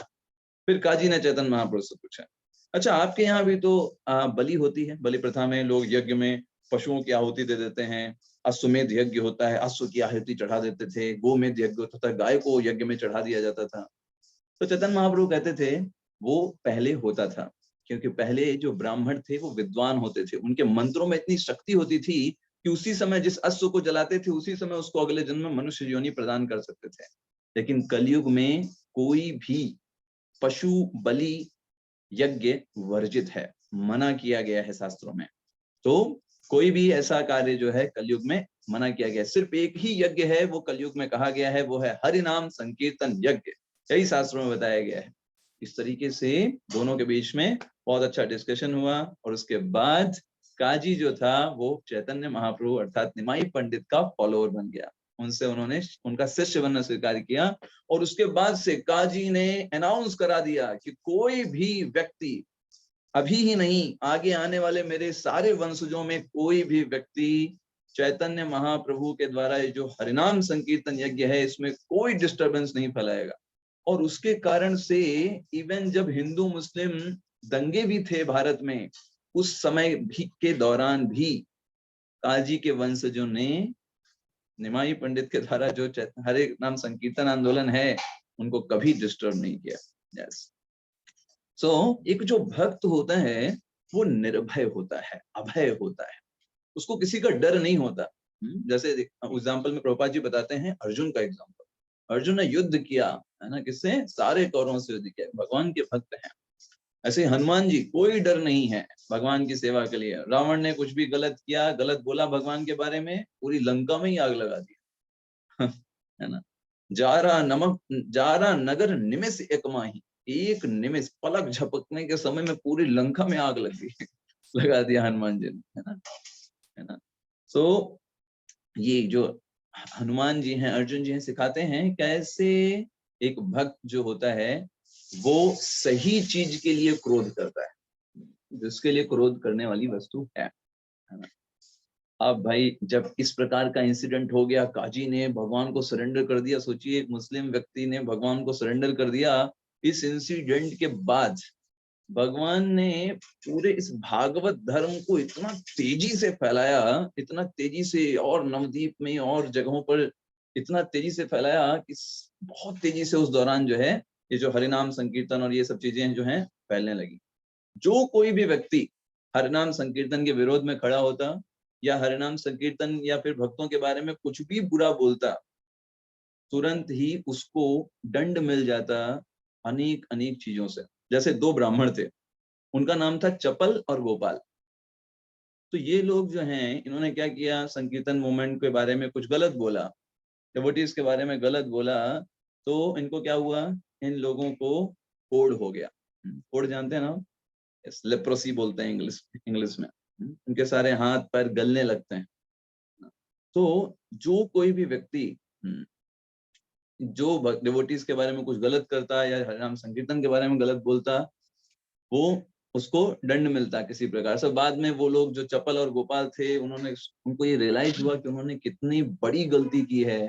फिर काजी ने चैतन्य महाप्रभु से पूछा, अच्छा आपके यहाँ भी तो बलि होती है, बलि प्रथा में लोग यज्ञ में पशुओं की आहुति दे देते हैं, अश्वमेध यज्ञ होता है, अश्व की आहुति चढ़ा देते थे, गोमेध यज्ञ होता था, गाय को यज्ञ में चढ़ा दिया जाता था। तो चैतन्य महाप्रभु कहते थे वो पहले होता था, क्योंकि पहले जो ब्राह्मण थे वो विद्वान होते थे, उनके मंत्रों में इतनी शक्ति होती थी कि उसी समय जिस अश्व को जलाते थे उसी समय उसको अगले जन्म में मनुष्य योनि प्रदान कर सकते थे। लेकिन कलयुग में कोई भी पशु बलि यज्ञ वर्जित है, मना किया गया है शास्त्रों में। तो कोई भी ऐसा कार्य जो है कलयुग में मना किया गया है। सिर्फ एक ही यज्ञ है वो कलयुग में कहा गया है, वो है हरि नाम संकीर्तन यज्ञ, यही शास्त्रों में बताया गया है। इस तरीके से दोनों के बीच में बहुत अच्छा डिस्कशन हुआ, और उसके बाद काजी जो था वो चैतन्य महाप्रभु अर्थात निमाई पंडित का फॉलोअर बन गया, उनसे उन्होंने उनका शिष्य बनना स्वीकार किया। और उसके बाद से काजी ने अनाउंस करा दिया कि कोई भी व्यक्ति, अभी ही नहीं आगे आने वाले मेरे सारे वंशजों में कोई भी व्यक्ति चैतन्य महाप्रभु के द्वारा ये जो हरिनाम संकीर्तन यज्ञ है इसमें कोई डिस्टरबेंस नहीं फैलाएगा। और उसके कारण से इवन जब हिंदू मुस्लिम दंगे भी थे भारत में, उस समय भी के दौरान भी काजी के वंशजों ने निमाई पंडित के द्वारा जो हरे नाम संकीर्तन आंदोलन है उनको कभी डिस्टर्ब नहीं किया। यस, सो एक जो भक्त होता है वो निर्भय होता है, अभय होता है, उसको किसी का डर नहीं होता। जैसे एग्जाम्पल में प्रभुपाद जी बताते हैं अर्जुन का एग्जाम्पल, अर्जुन ने युद्ध किया है ना, किससे, सारे कौरवों से युद्ध किया, भगवान के भक्त हैं। ऐसे हनुमान जी कोई डर नहीं है भगवान की सेवा के लिए। रावण ने कुछ भी गलत किया, गलत बोला भगवान के बारे में, पूरी लंका में ही आग लगा दिया है ना। जारा नगर निमिष एक माही, एक निमिष पलक झपकने के समय में पूरी लंका में आग लग गई लगा दिया हनुमान जी ने, है ना। तो ये जो हनुमान जी हैं, अर्जुन जी हैं, सिखाते हैं कैसे एक भक्त जो होता है वो सही चीज के लिए क्रोध करता है, जिसके लिए क्रोध करने वाली वस्तु है ना। अब भाई जब इस प्रकार का इंसिडेंट हो गया, काजी ने भगवान को सरेंडर कर दिया, सोचिए एक मुस्लिम व्यक्ति ने भगवान को सरेंडर कर दिया। इस इंसिडेंट के बाद भगवान ने पूरे इस भागवत धर्म को इतना तेजी से फैलाया, इतना तेजी से, और नवद्वीप में और जगहों पर इतना तेजी से फैलाया कि बहुत तेजी से उस दौरान जो है ये जो हरिनाम संकीर्तन और ये सब चीजें जो हैं फैलने लगी। जो कोई भी व्यक्ति हरिनाम संकीर्तन के विरोध में खड़ा होता या हरिनाम संकीर्तन या फिर भक्तों के बारे में कुछ भी बुरा बोलता, तुरंत ही उसको दंड मिल जाता अनेक अनेक चीजों से। जैसे दो ब्राह्मण थे, उनका नाम था चपल और गोपाल। तो ये लोग जो हैं इन्होंने क्या किया, संकीर्तन मूवमेंट के बारे में कुछ गलत बोला, डिवोटीज के बारे में गलत बोला, तो इनको क्या हुआ, इन लोगों को कोढ़ हो गया। कोढ़ जानते हैं ना, लेप्रोसी बोलते हैं इंग्लिश में। उनके सारे हाथ पैर गलने लगते हैं। तो जो कोई भी व्यक्ति जो डिवोटीज के बारे में कुछ गलत करता या हरिनाम संकीर्तन के बारे में गलत बोलता, वो उसको दंड मिलता किसी प्रकार से। बाद में वो लोग जो चपल और गोपाल थे, उनको ये रियलाइज हुआ कि उन्होंने कितनी बड़ी गलती की है।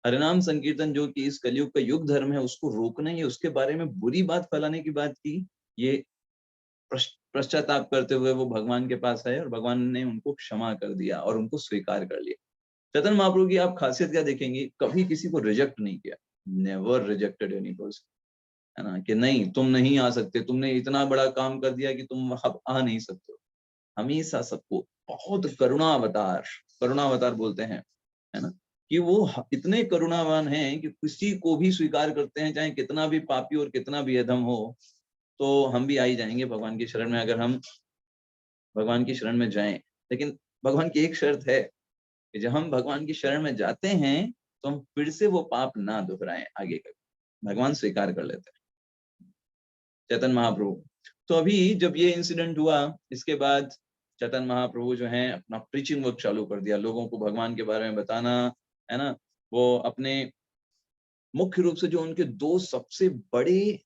हरिनाम संकीर्तन जो कि इस कलयुग का युग धर्म है उसको रोकना, ये उसके बारे में बुरी बात फैलाने की बात की, ये पश्चाताप करते हुए वो भगवान के पास आए और भगवान ने उनको क्षमा कर दिया और उनको स्वीकार कर लिया। चैतन्य महाप्रभु की आप खासियत क्या देखेंगे, कभी किसी को रिजेक्ट नहीं किया। नेवर रिजेक्टेड एनी पर्सन, है ना, कि नहीं तुम नहीं आ सकते, तुमने इतना बड़ा काम कर दिया कि तुम अब आ नहीं सकते हो। हमेशा सबको बहुत करुणावतार बोलते हैं, है ना, कि वो इतने करुणावान हैं कि किसी को भी स्वीकार करते हैं, चाहे कितना भी पापी और कितना भी अधम हो, तो हम भी आ ही जाएंगे भगवान की शरण में, अगर हम भगवान की शरण में जाएं। लेकिन भगवान की एक शर्त है कि जब हम भगवान की शरण में जाते हैं तो हम फिर से वो पाप ना दोहराएं आगे का, भगवान स्वीकार कर लेते हैं, चैतन्य महाप्रभु। तो अभी जब ये इंसिडेंट हुआ, इसके बाद चैतन्य महाप्रभु जो है अपना प्रीचिंग वर्क चालू कर दिया, लोगों को भगवान के बारे में बताना, है ना। वो अपने मुख्य रूप से जो उनके दो सबसे बड़े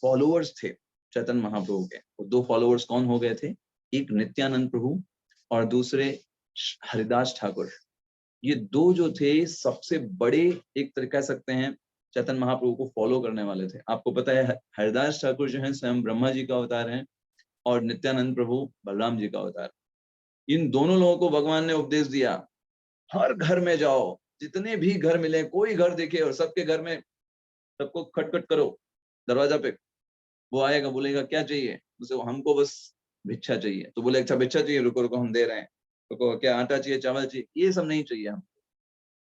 फॉलोअर्स थे चैतन्य महाप्रभु के, वो दो फॉलोअर्स कौन हो गए थे, एक नित्यानंद प्रभु और दूसरे हरिदास ठाकुर। ये दो जो थे सबसे बड़े, एक तरह कह सकते हैं चैतन्य महाप्रभु को फॉलो करने वाले थे। आपको पता है हरिदास ठाकुर जो है स्वयं ब्रह्मा जी का अवतार है और नित्यानंद प्रभु बलराम जी का अवतार। इन दोनों लोगों को भगवान ने उपदेश दिया, हर घर में जाओ, जितने भी घर मिले, कोई घर देखे और सबके घर में सबको खटखट करो दरवाजा पे, वो आएगा, बोलेगा क्या चाहिए, उसे हमको बस भिक्षा चाहिए। तो बोले अच्छा भिक्षा चाहिए, रुको रुको हम दे रहे हैं, रुको क्या आटा चाहिए, चावल चाहिए, ये सब नहीं चाहिए हमको,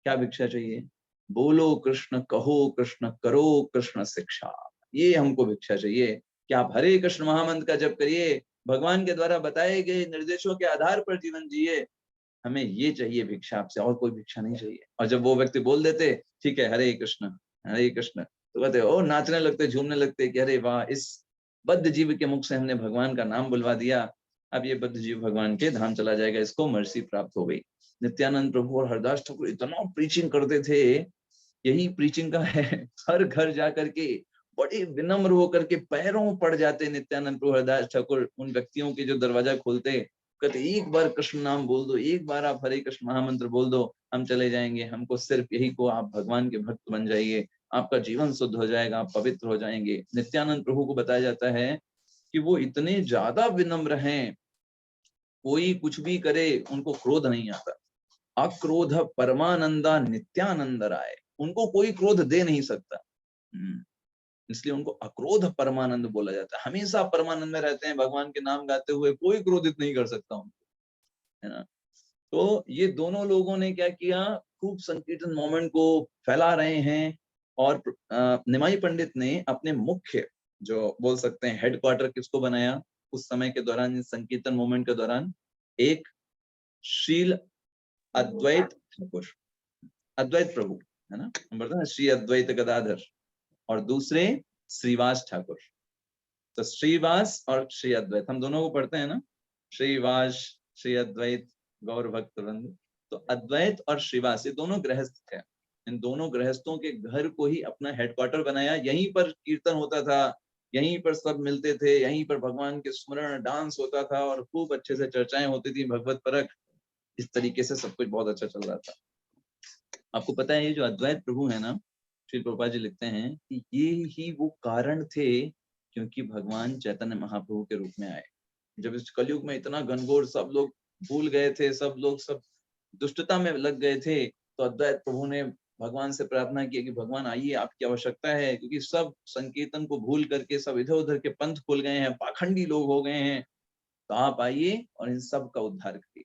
क्या भिक्षा चाहिए, बोलो कृष्ण, कहो कृष्ण, करो कृष्ण शिक्षा, ये हमको भिक्षा चाहिए कि आप हरे कृष्ण महामंत्र का जप करिए, भगवान के द्वारा बताए गए निर्देशों के आधार पर जीवन जिए, हमें ये चाहिए भिक्षा आपसे, और कोई भिक्षा नहीं चाहिए। और जब वो व्यक्ति बोल देते ठीक है हरे कृष्ण, तो कहते ओ नाचने लगते, झूमने लगते कि अरे वाह, इस बद्ध जीव के मुख से हमने भगवान का नाम बुलवा दिया, अब ये बद्ध जीव भगवान के धाम चला जाएगा, इसको मर्सी प्राप्त हो गई। नित्यानंद प्रभु और हरदास ठाकुर इतना प्रीचिंग करते थे, यही प्रीचिंग का है, हर घर जा करके बड़े विनम्र होकर के पैरों पड़ जाते नित्यानंद प्रभु हरदास ठाकुर उन व्यक्तियों के जो दरवाजा खोलते, कहते एक बार कृष्ण नाम बोल दो, एक बार आप हरे कृष्ण महामंत्र बोल दो, हम चले जाएंगे, हमको सिर्फ यही को आप भगवान के भक्त बन जाइए, आपका जीवन शुद्ध हो जाएगा, आप पवित्र हो जाएंगे। नित्यानंद प्रभु को बताया जाता है कि वो इतने ज्यादा विनम्र हैं, कोई कुछ भी करे उनको क्रोध नहीं आता, अक्रोध परमानंदा नित्यानंद राय, उनको कोई क्रोध दे नहीं सकता, इसलिए उनको अक्रोध परमानंद बोला जाता है। हमेशा परमानंद में रहते हैं, भगवान के नाम गाते हुए कोई क्रोधित नहीं कर सकता उनको, है ना। तो ये दोनों लोगों ने क्या किया, खूब संकीर्तन मोमेंट को फैला रहे हैं। और निमाई पंडित ने अपने मुख्य जो बोल सकते हैं हेडक्वार्टर किसको बनाया उस समय के दौरान, संकीर्तन मोमेंट के दौरान, एक श्रील अद्वैत ठाकुर, अद्वैत प्रभु, है ना, हम श्री अद्वैत गदाधर, और दूसरे श्रीवास ठाकुर। तो श्रीवास और श्री अद्वैत हम दोनों को पढ़ते हैं ना, श्रीवास श्री अद्वैत गौर भक्त वृंद। तो अद्वैत और श्रीवास ये दोनों गृहस्थ थे, इन दोनों गृहस्थों के घर को ही अपना हेडक्वार्टर बनाया, यहीं पर कीर्तन होता था, यहीं पर सब मिलते थे, यहीं पर भगवान के स्मरण डांस होता था और खूब अच्छे से चर्चाएं होती थी भगवत परक। इस तरीके से सब कुछ बहुत अच्छा चल रहा था। आपको पता है ये जो अद्वैत प्रभु है ना, श्री प्रभुपाद जी लिखते हैं कि ये ही वो कारण थे क्योंकि भगवान चैतन्य महाप्रभु के रूप में आए। जब इस कलयुग में इतना घनघोर सब लोग भूल गए थे, सब लोग सब दुष्टता में लग गए थे, तो अद्वैत प्रभु ने भगवान से प्रार्थना की कि भगवान आइए, आपकी आवश्यकता है, क्योंकि सब संकीर्तन को भूल करके सब इधर उधर के पंथ खुल गए हैं, पाखंडी लोग हो गए हैं, तो आप आइए और इन सब का उद्धार करिए।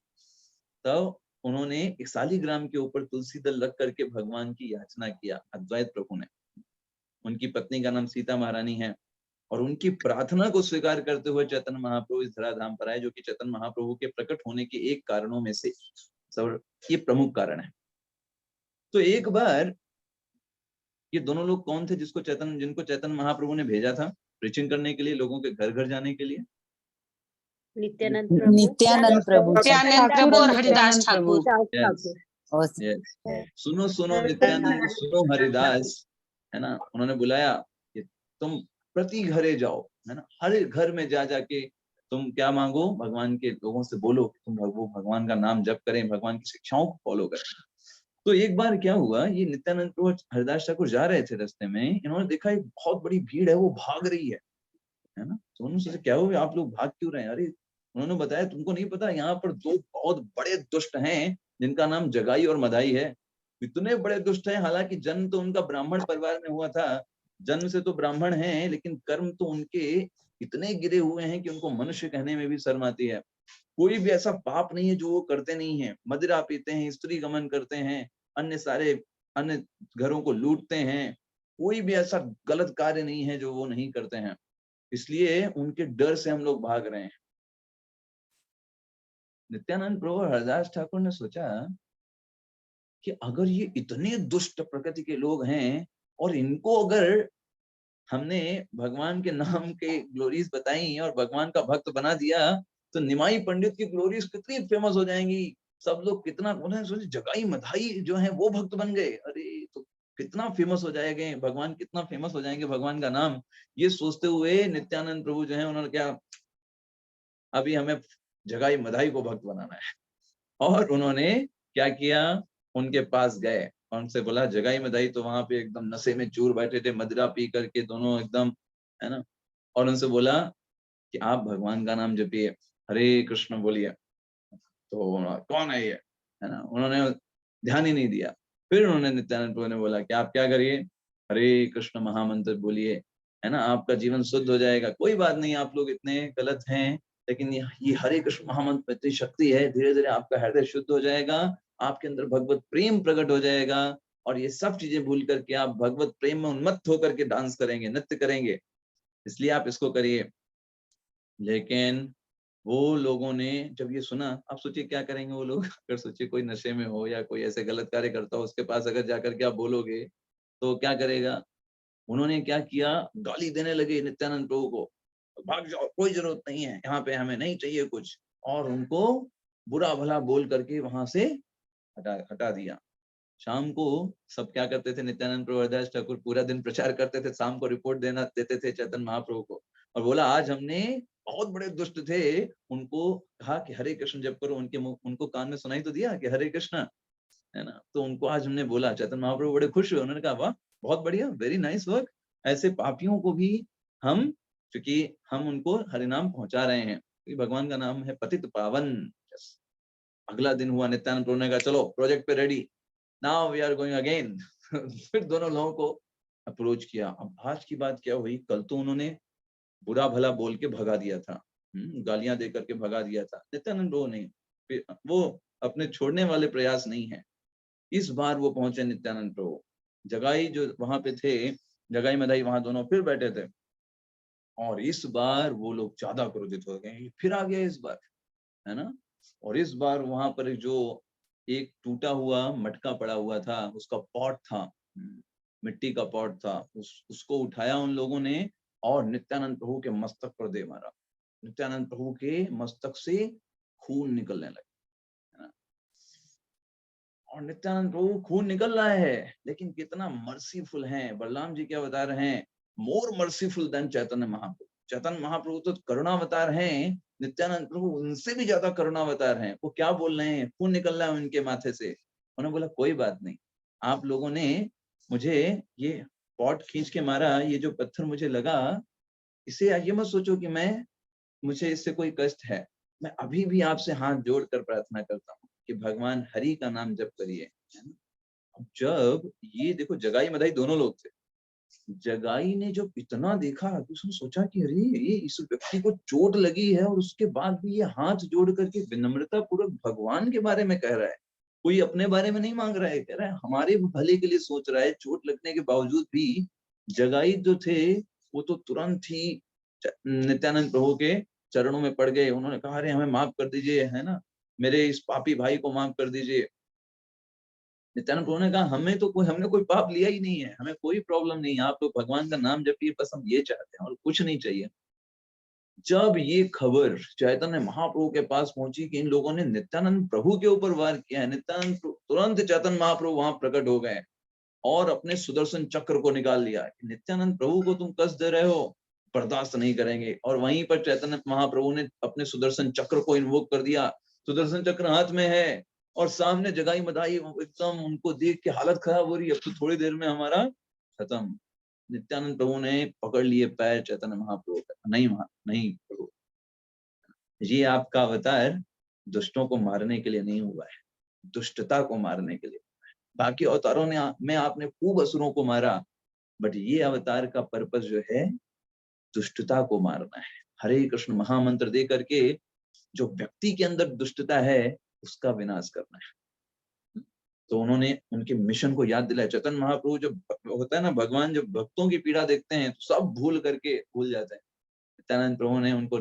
तो उन्होंने एक शालिग्राम के ऊपर तुलसी दल रख करके भगवान की याचना किया अद्वैत प्रभु ने। उनकी पत्नी का नाम सीता महारानी है, और उनकी प्रार्थना को स्वीकार करते हुए चैतन्य महाप्रभु इस धराधाम पर आए, जो कि चैतन्य महाप्रभु के प्रकट होने के एक कारणों में से ये प्रमुख कारण है। तो एक बार ये दोनों लोग कौन थे जिनको चैतन्य महाप्रभु ने भेजा था प्रीचिंग करने के लिए, लोगों के घर घर जाने के लिए? नित्यानंद प्रभु और हरिदास ठाकुर। सुनो सुनो नित्यानंद, सुनो हरिदास, है ना। उन्होंने बुलाया कि तुम प्रति घरे जाओ, है ना, हर घर में जा जाके तुम क्या मांगो, भगवान के लोगों से बोलो कि तुम भगवान का नाम जप करें, भगवान की शिक्षाओं को फॉलो करें। तो एक बार क्या हुआ, ये नित्यानंद प्रभु हरिदास ठाकुर जा रहे थे, रास्ते में इन्होंने देखा एक बहुत बड़ी भीड़ है, वो भाग रही है ना। तो उन्होंने सोचा क्या हुआ, आप लोग भाग क्यों रहे हैं? अरे उन्होंने बताया तुमको नहीं पता, यहाँ पर दो बहुत बड़े दुष्ट हैं जिनका नाम जगाई और मदाई है, इतने बड़े दुष्ट हैं, हालांकि जन्म तो उनका ब्राह्मण परिवार में हुआ था, जन्म से तो ब्राह्मण हैं, लेकिन कर्म तो उनके इतने गिरे हुए हैं कि उनको मनुष्य कहने में भी शर्म आती है। कोई भी ऐसा पाप नहीं है जो वो करते नहीं है। मदिरा पीते हैं, स्त्री गमन करते हैं, अन्य घरों को लूटते हैं, कोई भी ऐसा गलत कार्य नहीं है जो वो नहीं करते हैं। इसलिए उनके डर से हम लोग भाग रहे हैं। नित्यानंद प्रभु हरदास ठाकुर ने सोचा कि अगर ये इतने दुष्ट प्रकृति के लोग हैं और इनको अगर हमने भगवान के नाम के ग्लोरीज बताई और भगवान का भक्त बना दिया, तो निमाई पंडित की ग्लोरीज कितनी फेमस हो जाएंगी। सब लोग कितना, उन्होंने सोचा जगाई मधाई जो है वो भक्त बन गए, अरे तो कितना फेमस हो जाएंगे भगवान, कितना फेमस हो जाएंगे भगवान का नाम। ये सोचते हुए नित्यानंद प्रभु जो है उन्होंने क्या, अभी हमें जगाई मधाई को भक्त बनाना है। और उन्होंने क्या किया, उनके पास गए और उनसे बोला, जगाई मधाई तो वहां पे एकदम नशे में चूर बैठे थे, मदिरा पी करके दोनों एकदम, है ना। और उनसे बोला कि आप भगवान का नाम जपिए, हरे कृष्ण बोलिए। तो कौन है ये, है ना, उन्होंने ध्यान ही नहीं दिया। फिर उन्होंने नित्यानंद प्रभु ने बोला कि आप क्या करिए, हरे कृष्ण महामंत्र बोलिए, है ना, आपका जीवन शुद्ध हो जाएगा। कोई बात नहीं, आप लोग इतने गलत हैं, लेकिन ये हरे कृष्ण महामंत्र में इतनी शक्ति है, धीरे धीरे आपका हृदय शुद्ध हो जाएगा, आपके अंदर भगवत प्रेम प्रकट हो जाएगा, और ये सब चीजें भूल करके आप भगवत प्रेम में उन्मत्त होकर के डांस करेंगे, नृत्य करेंगे, इसलिए आप इसको करिए। लेकिन वो लोगों ने जब ये सुना, आप सोचिए क्या करेंगे वो लोग। अगर सोचिए कोई नशे में हो या कोई ऐसे गलत कार्य करता हो, उसके पास अगर जाकर के आप बोलोगे तो क्या करेगा। उन्होंने क्या किया, गाली देने लगे नित्यानंद प्रभु को, भाग जाओ, कोई जरूरत नहीं है यहाँ पे, हमें नहीं चाहिए कुछ, और उनको बुरा भला बोल करके वहां से हटा दिया। शाम को सब क्या करते थे, नित्यानंद प्रभु हरदास ठाकुर पूरा दिन प्रचार करते थे, शाम को रिपोर्ट देते थे चैतन्य महाप्रभु को, और बोला आज हमने बहुत बड़े दुष्ट थे, उनको कहा कि हरे कृष्ण जप करो, उनको कान में सुनाई तो दिया कि हरे कृष्ण, है ना। तो उनको आज हमने बोला, चैतन्य महाप्रभु बड़े खुश हुए, उन्होंने कहा वाह बहुत बढ़िया, वेरी नाइस वर्क। ऐसे पापियों को भी हम, क्योंकि हम उनको हरिनाम पहुंचा रहे हैं, क्योंकि भगवान का नाम है पतित पावन। अगला दिन हुआ, नित्यानंद प्रभु ने कहा चलो प्रोजेक्ट पे ready, now we are going again. फिर दोनों लोगों को अप्रोच किया। अब आज की बात क्या हुई, कल तो उन्होंने बुरा भला बोल के भगा दिया था, गालियां दे करके भगा दिया था नित्यानंद प्रभु ने, वो अपने छोड़ने वाले प्रयास नहीं है। इस बार वो पहुंचे नित्यानंद प्रभु, जगाई जो वहां पे थे, जगाई मधाई वहां दोनों फिर बैठे थे, और इस बार वो लोग ज्यादा क्रोधित हो गए, फिर आ गया इस बार, है ना। और इस बार वहां पर जो एक टूटा हुआ मटका पड़ा हुआ था, उसका पॉट था, मिट्टी का पॉट था, उसको उठाया उन लोगों ने और नित्यानंद प्रभु के मस्तक पर दे मारा। नित्यानंद प्रभु के मस्तक से खून निकलने लगा, है ना। और नित्यानंद प्रभु खून निकल रहा है, लेकिन कितना मर्सीफुल हैं। बलराम जी क्या बता रहे हैं, मोर मर्सीफुल देन चैतन्य महाप्रभु। चैतन्य महाप्रभु तो करुणावतार हैं, नित्यानंद प्रभु उनसे भी ज्यादा करुणावतार हैं। वो क्या बोल रहे हैं, खून निकल रहा है उनके माथे से। उन्होंने बोला कोई बात नहीं, आप लोगों ने मुझे ये पॉट खींच के मारा, ये जो पत्थर मुझे लगा, इसे ये मत सोचो कि मुझे इससे कोई कष्ट है। मैं अभी भी आपसे हाथ जोड़कर प्रार्थना करता हूँ कि भगवान हरि का नाम जप करिए। जब ये देखो, जगाई मधाई दोनों लोग थे, जगाई ने जब इतना देखा तो उसने सोचा कि अरे ये इस व्यक्ति को चोट लगी है और उसके बाद भी ये हाथ जोड़ करके विनम्रता पूर्वक भगवान के बारे में कह रहा है, कोई अपने बारे में नहीं मांग रहा है, कह रहा है हमारे भले के लिए सोच रहा है। चोट लगने के बावजूद भी जगाई जो थे वो तो तुरंत ही नित्यानंद प्रभु के चरणों में पड़ गए। उन्होंने कहा अरे हमें माफ कर दीजिए, है ना, मेरे इस पापी भाई को माफ कर दीजिए। नित्यानंद प्रभु ने कहा हमने कोई पाप लिया ही नहीं है, हमें कोई प्रॉब्लम नहीं है, आप लोग भगवान का नाम जपिए, बस हम ये चाहते हैं और कुछ नहीं चाहिए। जब ये खबर चैतन्य महाप्रभु के पास पहुंची कि इन लोगों ने नित्यानंद प्रभु के ऊपर वार किया है, नित्यानंद तुरंत चैतन्य महाप्रभु वहां प्रकट हो गए और अपने सुदर्शन चक्र को निकाल लिया। नित्यानंद प्रभु को तुम कष्ट दे रहे हो, बर्दाश्त नहीं करेंगे। और वहीं पर चैतन्य महाप्रभु ने अपने सुदर्शन चक्र को इन्वोक कर दिया। सुदर्शन चक्र हाथ में है और सामने जगाई मधाई एकदम उनको देख के हालत खराब हो रही है, अब तो थोड़ी देर में हमारा खत्म। नित्यानंद प्रभु ने पकड़ लिए पैर चैतन्य महाप्रभु का, नहीं प्रभु, ये आपका अवतार दुष्टों को मारने के लिए नहीं हुआ है, दुष्टता को मारने के लिए। बाकी अवतारों में आपने खूब असुरों को मारा, बट ये अवतार का पर्पस जो है दुष्टता को मारना है। हरे कृष्ण महामंत्र दे करके जो व्यक्ति के अंदर दुष्टता है उसका विनाश करना है। तो उन्होंने उनके मिशन को याद दिलाया। चैतन्य महाप्रभु जब होता है ना, भगवान जब भक्तों की पीड़ा देखते हैं तो सब भूल जाते हैं। नित्यानंद प्रभु ने उनको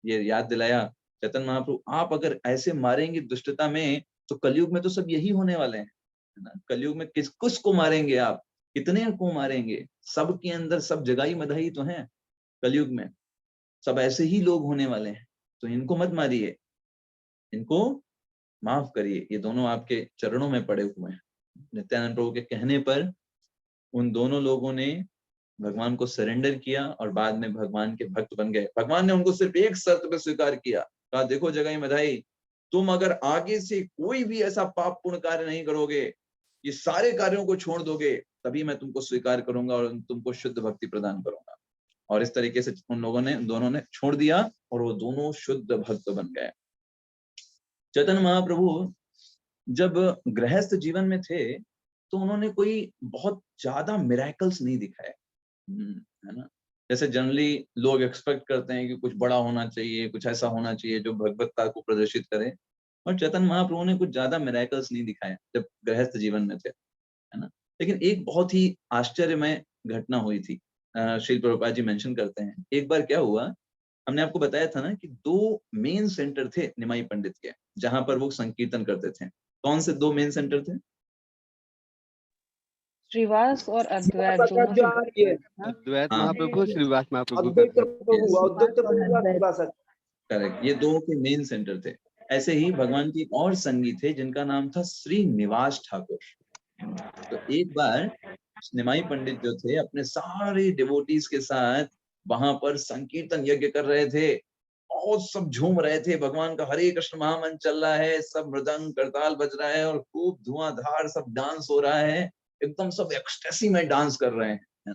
ये याद दिलाया, चैतन्य महाप्रभु आप अगर ऐसे मारेंगे दुष्टता में तो कलयुग में तो सब यही होने वाले हैं, है ना। कलयुग में किसको मारेंगे आप, कितने को मारेंगे, सबके अंदर सब जगाई मधाई तो है कलयुग में, सब ऐसे ही लोग होने वाले हैं। तो इनको मत मारिए, इनको माफ करिए। ये दोनों आपके चरणों में पड़े हुए हैं। नित्यानंद प्रभु के कहने पर उन दोनों लोगों ने भगवान को सरेंडर किया और बाद में भगवान के भक्त बन गए। भगवान ने उनको सिर्फ एक शर्त पे स्वीकार किया, कहा देखो जगाई मधाई, तुम अगर आगे से कोई भी ऐसा पाप पूर्ण कार्य नहीं करोगे, ये सारे कार्यों को छोड़ दोगे, तभी मैं तुमको स्वीकार करूंगा और तुमको शुद्ध भक्ति प्रदान करूंगा। और इस तरीके से उन दोनों ने छोड़ दिया और वो दोनों शुद्ध भक्त बन गए। चैतन्य महाप्रभु जब गृहस्थ जीवन में थे तो उन्होंने कोई बहुत ज्यादा मिरेकल्स नहीं दिखाए, है ना। जैसे जनरली लोग एक्सपेक्ट करते हैं कि कुछ बड़ा होना चाहिए, कुछ ऐसा होना चाहिए जो भगवत्ता को प्रदर्शित करे, और चैतन्य महाप्रभु ने कुछ ज्यादा मिरेकल्स नहीं दिखाए जब गृहस्थ जीवन में थे, है ना। लेकिन एक बहुत ही आश्चर्यमय घटना हुई थी, श्रील प्रभुपाद जी मेंशन करते हैं। एक बार क्या हुआ, हमने आपको बताया था ना कि 2 मेन सेंटर थे निमाई पंडित के, जहां पर वो संकीर्तन करते थे। कौन से 2 मेन सेंटर थे? श्रीवास और अद्वैत अद्वैत महाप्रभु, श्रीवास महाप्रभु। करेक्ट, ये 2 के मेन सेंटर थे। ऐसे ही भगवान की और संगी थे जिनका नाम था श्रीनिवास ठाकुर। तो एक बार निमाई पंडित जो थे अपने सारे डिवोटीज के साथ वहां पर संकीर्तन यज्ञ कर रहे थे, और सब झूम रहे थे, भगवान का हरे कृष्ण महामंत्र चल रहा है, सब मृदंग करताल बज रहा है और खूब धुआंधार सब डांस हो रहा है, एकदम सब एक्सटेसी में डांस कर रहे हैं।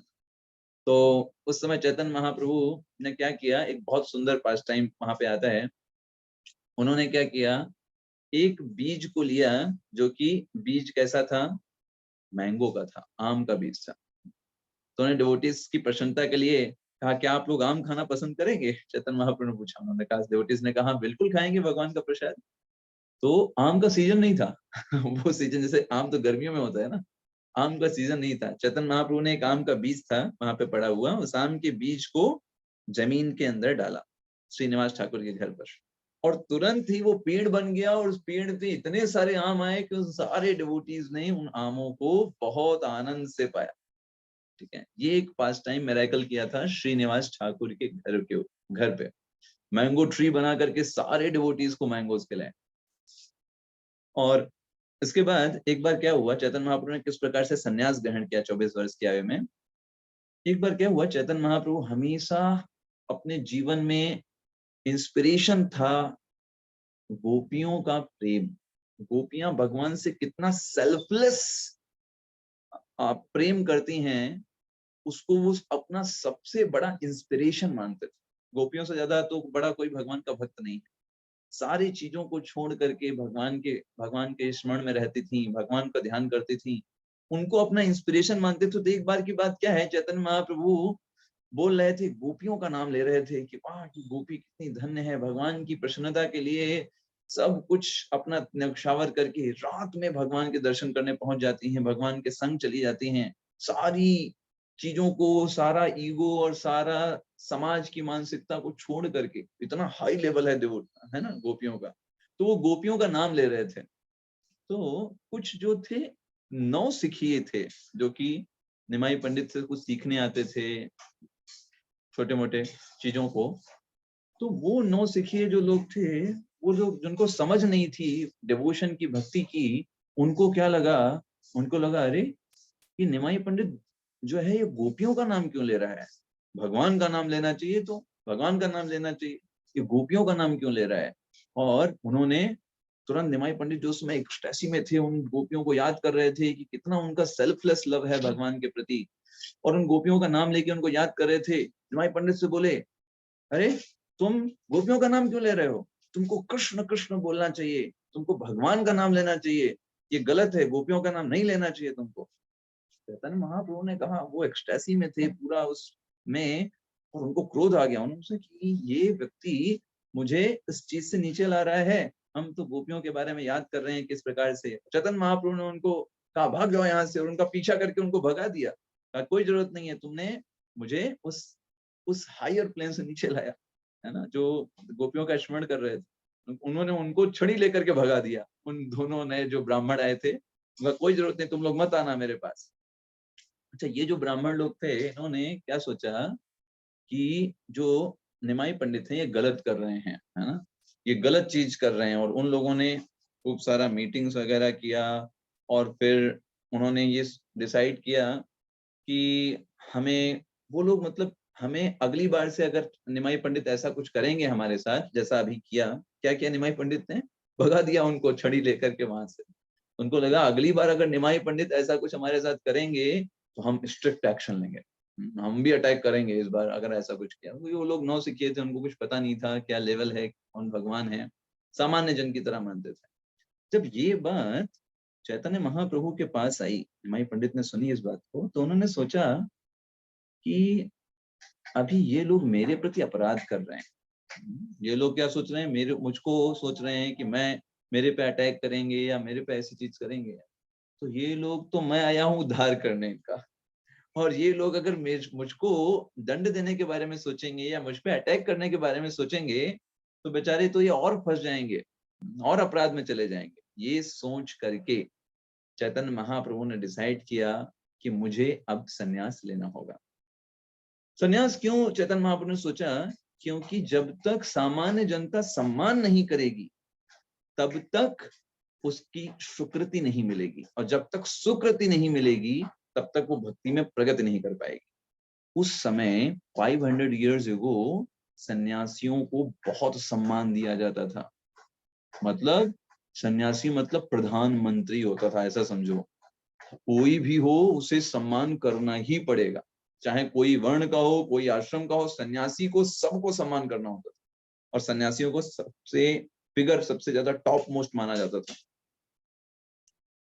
तो उस समय चैतन्य महाप्रभु ने क्या किया, एक बहुत सुंदर पास टाइम वहां पे आता है। उन्होंने क्या किया, एक बीज को लिया, जो कि बीज कैसा था, मैंगो का था, आम का बीज था। तो उन्हें डिवोटीज की प्रसन्नता के लिए कहा क्या आप लोग आम खाना पसंद करेंगे? चैतन्य महाप्रभु ने पूछा। उन्होंने कहा, डिवोटीज ने कहा बिल्कुल खाएंगे भगवान का प्रसाद। तो आम का सीजन नहीं था वो सीजन, जैसे आम तो गर्मियों में होता है ना, आम का सीजन नहीं था। चैतन्य महाप्रभु ने एक आम का बीज था वहां पे पड़ा हुआ, उस आम के बीज को जमीन के अंदर डाला श्रीनिवास ठाकुर के घर पर, और तुरंत ही वो पेड़ बन गया, और उस पेड़ पे इतने सारे आम आए कि उन सारे डिवोटीज ने उन आमों को बहुत आनंद से पाया। ठीक है, ये एक पास टाइम मिरेकल किया था श्रीनिवास ठाकुर के घर पे। मैंगो ट्री बना करके सारे डिवोटीज को मैंगोज खिलाए। और इसके बाद एक बार क्या हुआ, चैतन्य महाप्रभु ने किस प्रकार से संन्यास ग्रहण किया 24 वर्ष की आयु में। एक बार क्या हुआ, चैतन्य महाप्रभु हमेशा अपने जीवन में इंस्पिरेशन था गोपियों का प्रेम। गोपियां भगवान से कितना सेल्फलेस प्रेम करती हैं, उसको वो अपना सबसे बड़ा इंस्पिरेशन मानते थे। गोपियों से ज्यादा तो बड़ा कोई भगवान का भक्त नहीं है। सारी चीजों को छोड़ करके भगवान के स्मरण में रहती थी, भगवान का ध्यान करती थी, उनको अपना इंस्पिरेशन मानते थे। तो एक बार की बात क्या है, चैतन्य महाप्रभु बोल रहे थे, गोपियों का नाम ले रहे थे कि वाह की गोपी कितनी धन्य है, भगवान की प्रसन्नता के लिए सब कुछ अपना न्यौछावर करके रात में भगवान के दर्शन करने पहुंच जाती हैं, भगवान के संग चली जाती हैं। सारी चीजों को, सारा ईगो और सारा समाज की मानसिकता को छोड़ करके, इतना हाई लेवल है देवो, है ना, गोपियों का। तो वो गोपियों का नाम ले रहे थे। तो कुछ जो थे 9 सिखिए थे, जो कि निमाई पंडित से कुछ सीखने आते थे छोटे मोटे चीजों को। तो वो 9 सिखिए जो लोग थे, वो लोग जिनको समझ नहीं थी डिवोशन की, भक्ति की, उनको क्या लगा, उनको लगा अरे ये निमाई पंडित जो है ये गोपियों का नाम क्यों ले रहा है, भगवान का नाम लेना चाहिए तो भगवान का नाम लेना चाहिए, ये गोपियों का नाम क्यों ले रहा है। और उन्होंने तुरंत, निमाई पंडित जो उसमें एक्सटेसी में थे, उन गोपियों को याद कर रहे थे कि कितना उनका सेल्फलेस लव है भगवान के प्रति, और उन गोपियों का नाम लेके उनको याद कर रहे थे। निमाई पंडित से बोले, अरे तुम गोपियों का नाम क्यों ले रहे हो, तुमको कृष्ण कृष्ण बोलना चाहिए, तुमको भगवान का नाम लेना चाहिए। ये गलत है, गोपियों का नाम नहीं लेना चाहिए तुमको। चैतन्य महाप्रभु ने कहा, वो एक्सटेसी में थे पूरा उसमें, और उनको क्रोध आ गया। उन्होंने कि ये व्यक्ति मुझे इस चीज से नीचे ला रहा है, हम तो गोपियों के बारे में याद कर रहे हैं किस प्रकार से। चैतन्य महाप्रभु ने उनको कहा भाग जाओ यहाँ से, और उनका पीछा करके उनको भगा दिया। कहा कोई जरूरत नहीं है, तुमने मुझे उस हायर प्लेन से नीचे लाया, है ना, जो गोपियों का स्मरण कर रहे थे। उन्होंने उनको छड़ी लेकर के भगा दिया, उन दोनों ने जो ब्राह्मण आए थे। कोई जरूरत नहीं, तुम लोग मत आना मेरे पास। अच्छा, ये जो ब्राह्मण लोग थे, इन्होंने क्या सोचा कि जो निमाई पंडित हैं ये गलत कर रहे हैं, है ना, ये गलत चीज कर रहे हैं। और उन लोगों ने खूब सारा मीटिंग्स वगैरह किया, और फिर उन्होंने ये डिसाइड किया कि हमें वो लोग, मतलब हमें अगली बार से अगर निमाई पंडित ऐसा कुछ करेंगे हमारे साथ जैसा अभी किया, क्या किया निमाई पंडित ने, भगा दिया उनको छड़ी लेकर के वहां से। उनको लगा अगली बार अगर निमाई पंडित ऐसा कुछ हमारे साथ करेंगे तो हम स्ट्रिक्ट एक्शन लेंगे, हम भी अटैक करेंगे इस बार अगर ऐसा कुछ किया। क्योंकि वो लोग नौसिखिए थे, उनको कुछ पता नहीं था क्या लेवल है, कौन भगवान है, सामान्य जन की तरह मानते थे। जब ये बात चैतन्य महाप्रभु के पास आई, निमाई पंडित ने सुनी इस बात को, तो उन्होंने सोचा कि अभी ये लोग मेरे प्रति अपराध कर रहे हैं। ये लोग क्या सोच रहे हैं, मुझको सोच रहे हैं कि मेरे पे अटैक करेंगे या मेरे पे ऐसी चीज करेंगे। तो ये लोग, तो मैं आया हूँ उद्धार करने का, और ये लोग अगर मुझको दंड देने के बारे में सोचेंगे या मुझ पे अटैक करने के बारे में सोचेंगे तो बेचारे तो ये और फंस जाएंगे और अपराध में चले जाएंगे। ये सोच करके चैतन्य महाप्रभु ने डिसाइड किया कि मुझे अब संन्यास लेना होगा। संन्यास क्यों चैतन्य महाप्रभु ने सोचा, क्योंकि जब तक सामान्य जनता सम्मान नहीं करेगी तब तक उसकी सुकृति नहीं मिलेगी, और जब तक सुकृति नहीं मिलेगी तब तक वो भक्ति में प्रगति नहीं कर पाएगी। उस समय 500 years ago सन्यासियों को बहुत सम्मान दिया जाता था। मतलब सन्यासी मतलब प्रधानमंत्री होता था, ऐसा समझो। कोई भी हो उसे सम्मान करना ही पड़ेगा, चाहे कोई वर्ण का हो, कोई आश्रम का हो, सन्यासी को सबको सम्मान करना होता था। और सन्यासियों को सबसे ज्यादा टॉप मोस्ट माना जाता था।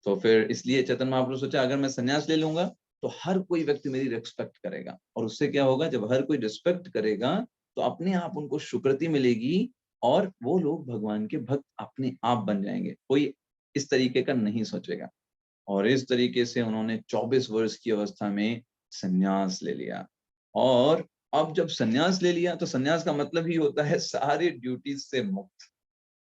तो फिर इसलिए चैतन्य महाप्रभु सोचा अगर मैं संन्यास ले लूंगा तो हर कोई व्यक्ति मेरी रिस्पेक्ट करेगा, और उससे क्या होगा, जब हर कोई रिस्पेक्ट करेगा तो अपने आप उनको सुकृति मिलेगी और वो लोग भगवान के भक्त अपने आप बन जाएंगे। कोई इस तरीके का नहीं सोचेगा। और इस तरीके से उन्होंने 24 वर्ष की अवस्था में संन्यास ले लिया। और अब जब संन्यास ले लिया तो संन्यास का मतलब ही होता है सारे ड्यूटीज से मुक्त।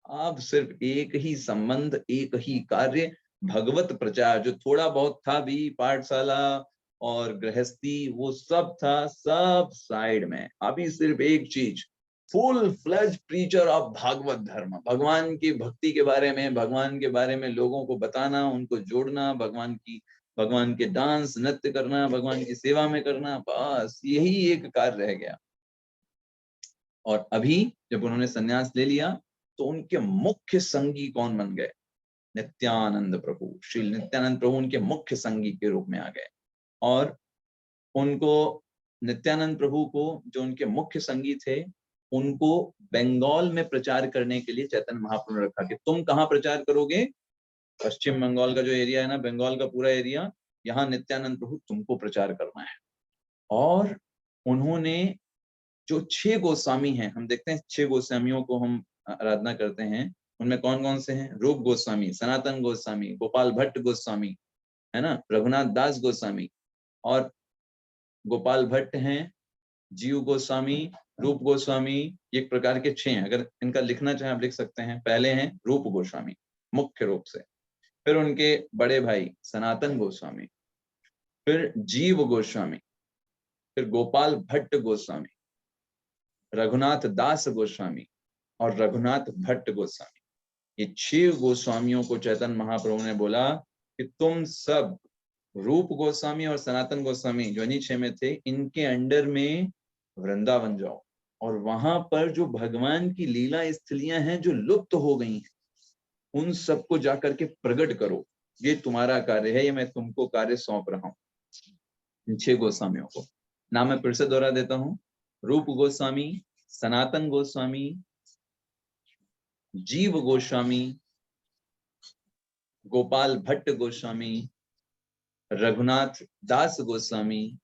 अब सिर्फ एक ही संबंध, एक ही कार्य, भगवत प्रचार। जो थोड़ा बहुत था भी, पाठशाला और गृहस्थी, वो सब था, सब साइड में। अभी सिर्फ एक चीज, full fledge preacher of Bhagavata dharma. भगवान की भक्ति के बारे में, भगवान के बारे में लोगों को बताना, उनको जोड़ना, भगवान के डांस नृत्य करना, भगवान की सेवा में करना, बस यही एक कार्य रह गया। और अभी जब उन्होंने संन्यास ले लिया तो उनके मुख्य संगी कौन बन गए? नित्यानंद प्रभु। श्री नित्यानंद प्रभु उनके मुख्य संगी के रूप में आ गए। और उनको, नित्यानंद प्रभु को, जो उनके मुख्य संगी थे, उनको बंगाल में प्रचार करने के लिए चैतन्य महाप्रभु ने रखा कि तुम कहाँ प्रचार करोगे? पश्चिम बंगाल का जो एरिया है ना, बंगाल का पूरा एरिया, यहाँ नित्यानंद प्रभु तुमको प्रचार करना है। और उन्होंने जो 6 गोस्वामी हैं, हम देखते हैं 6 गोस्वामियों को हम आराधना करते हैं, उनमें कौन कौन से हैं? रूप गोस्वामी, सनातन गोस्वामी, गोपाल भट्ट गोस्वामी, है ना, रघुनाथ दास गोस्वामी। और गोपाल भट्ट हैं, जीव गोस्वामी, रूप गोस्वामी, एक प्रकार के 6 हैं। अगर इनका लिखना चाहे आप लिख सकते हैं। पहले हैं रूप गोस्वामी मुख्य रूप से, फिर उनके बड़े भाई सनातन गोस्वामी, फिर जीव गोस्वामी, फिर गोपाल भट्ट गोस्वामी, रघुनाथ दास गोस्वामी और रघुनाथ भट्ट गोस्वामी। ये 6 गोस्वामियों को चैतन्य महाप्रभु ने बोला कि तुम सब रूप गोस्वामी और सनातन गोस्वामी, जो इन्हीं 6 में थे, इनके अंडर में वृंदावन जाओ और वहां पर जो भगवान की लीला स्थलियां हैं जो लुप्त हो गई हैं, उन सबको जाकर के प्रकट करो। ये तुम्हारा कार्य है, ये मैं तुमको कार्य सौंप रहा हूँ। इन 6 गोस्वामियों को नाम मैं फिर से दोहरा देता हूँ। रूप गोस्वामी, सनातन गोस्वामी, जीव गोस्वामी, गोपाल भट्ट गोस्वामी, रघुनाथ दास गोस्वामी,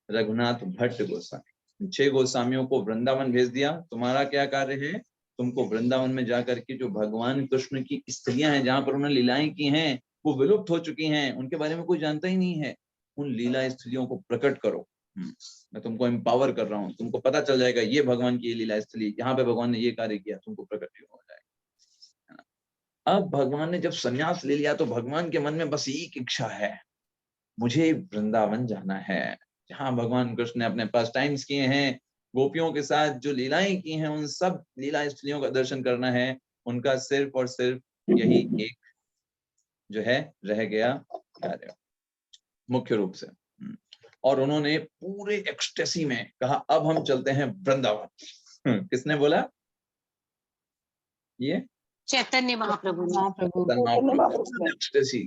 रघुनाथ भट्ट गोस्वामी, 6 गोस्वामियों को वृंदावन भेज दिया। तुम्हारा क्या कार्य है? तुमको वृंदावन में जाकर के जो भगवान कृष्ण की स्त्रियां हैं, जहां पर उन्होंने लीलाएं की हैं, वो विलुप्त हो चुकी हैं, उनके बारे में कोई जानता ही नहीं है, उन लीला स्त्रियों को प्रकट करो। मैं तुमको एम्पावर कर रहा हूँ, तुमको पता चल जाएगा ये भगवान की ये लीला स्थली, यहाँ पे भगवान ने ये कार्य किया, तुमको प्रकट हो जाएगा। अब भगवान ने जब संन्यास ले लिया तो भगवान के मन में बस एक इच्छा है, मुझे वृंदावन जाना है, जहाँ भगवान कृष्ण ने अपने पास टाइम्स किए हैं, गोपियों के साथ जो लीलाएं की हैं, उन सब लीला स्त्रियों का दर्शन करना है। उनका सिर्फ और सिर्फ यही एक जो है रह गया कार्य मुख्य रूप से। और उन्होंने पूरे एक्सटेसी में कहा अब हम चलते हैं वृंदावन। किसने बोला? ये चैतन्य महाप्रभु एक्सटेसी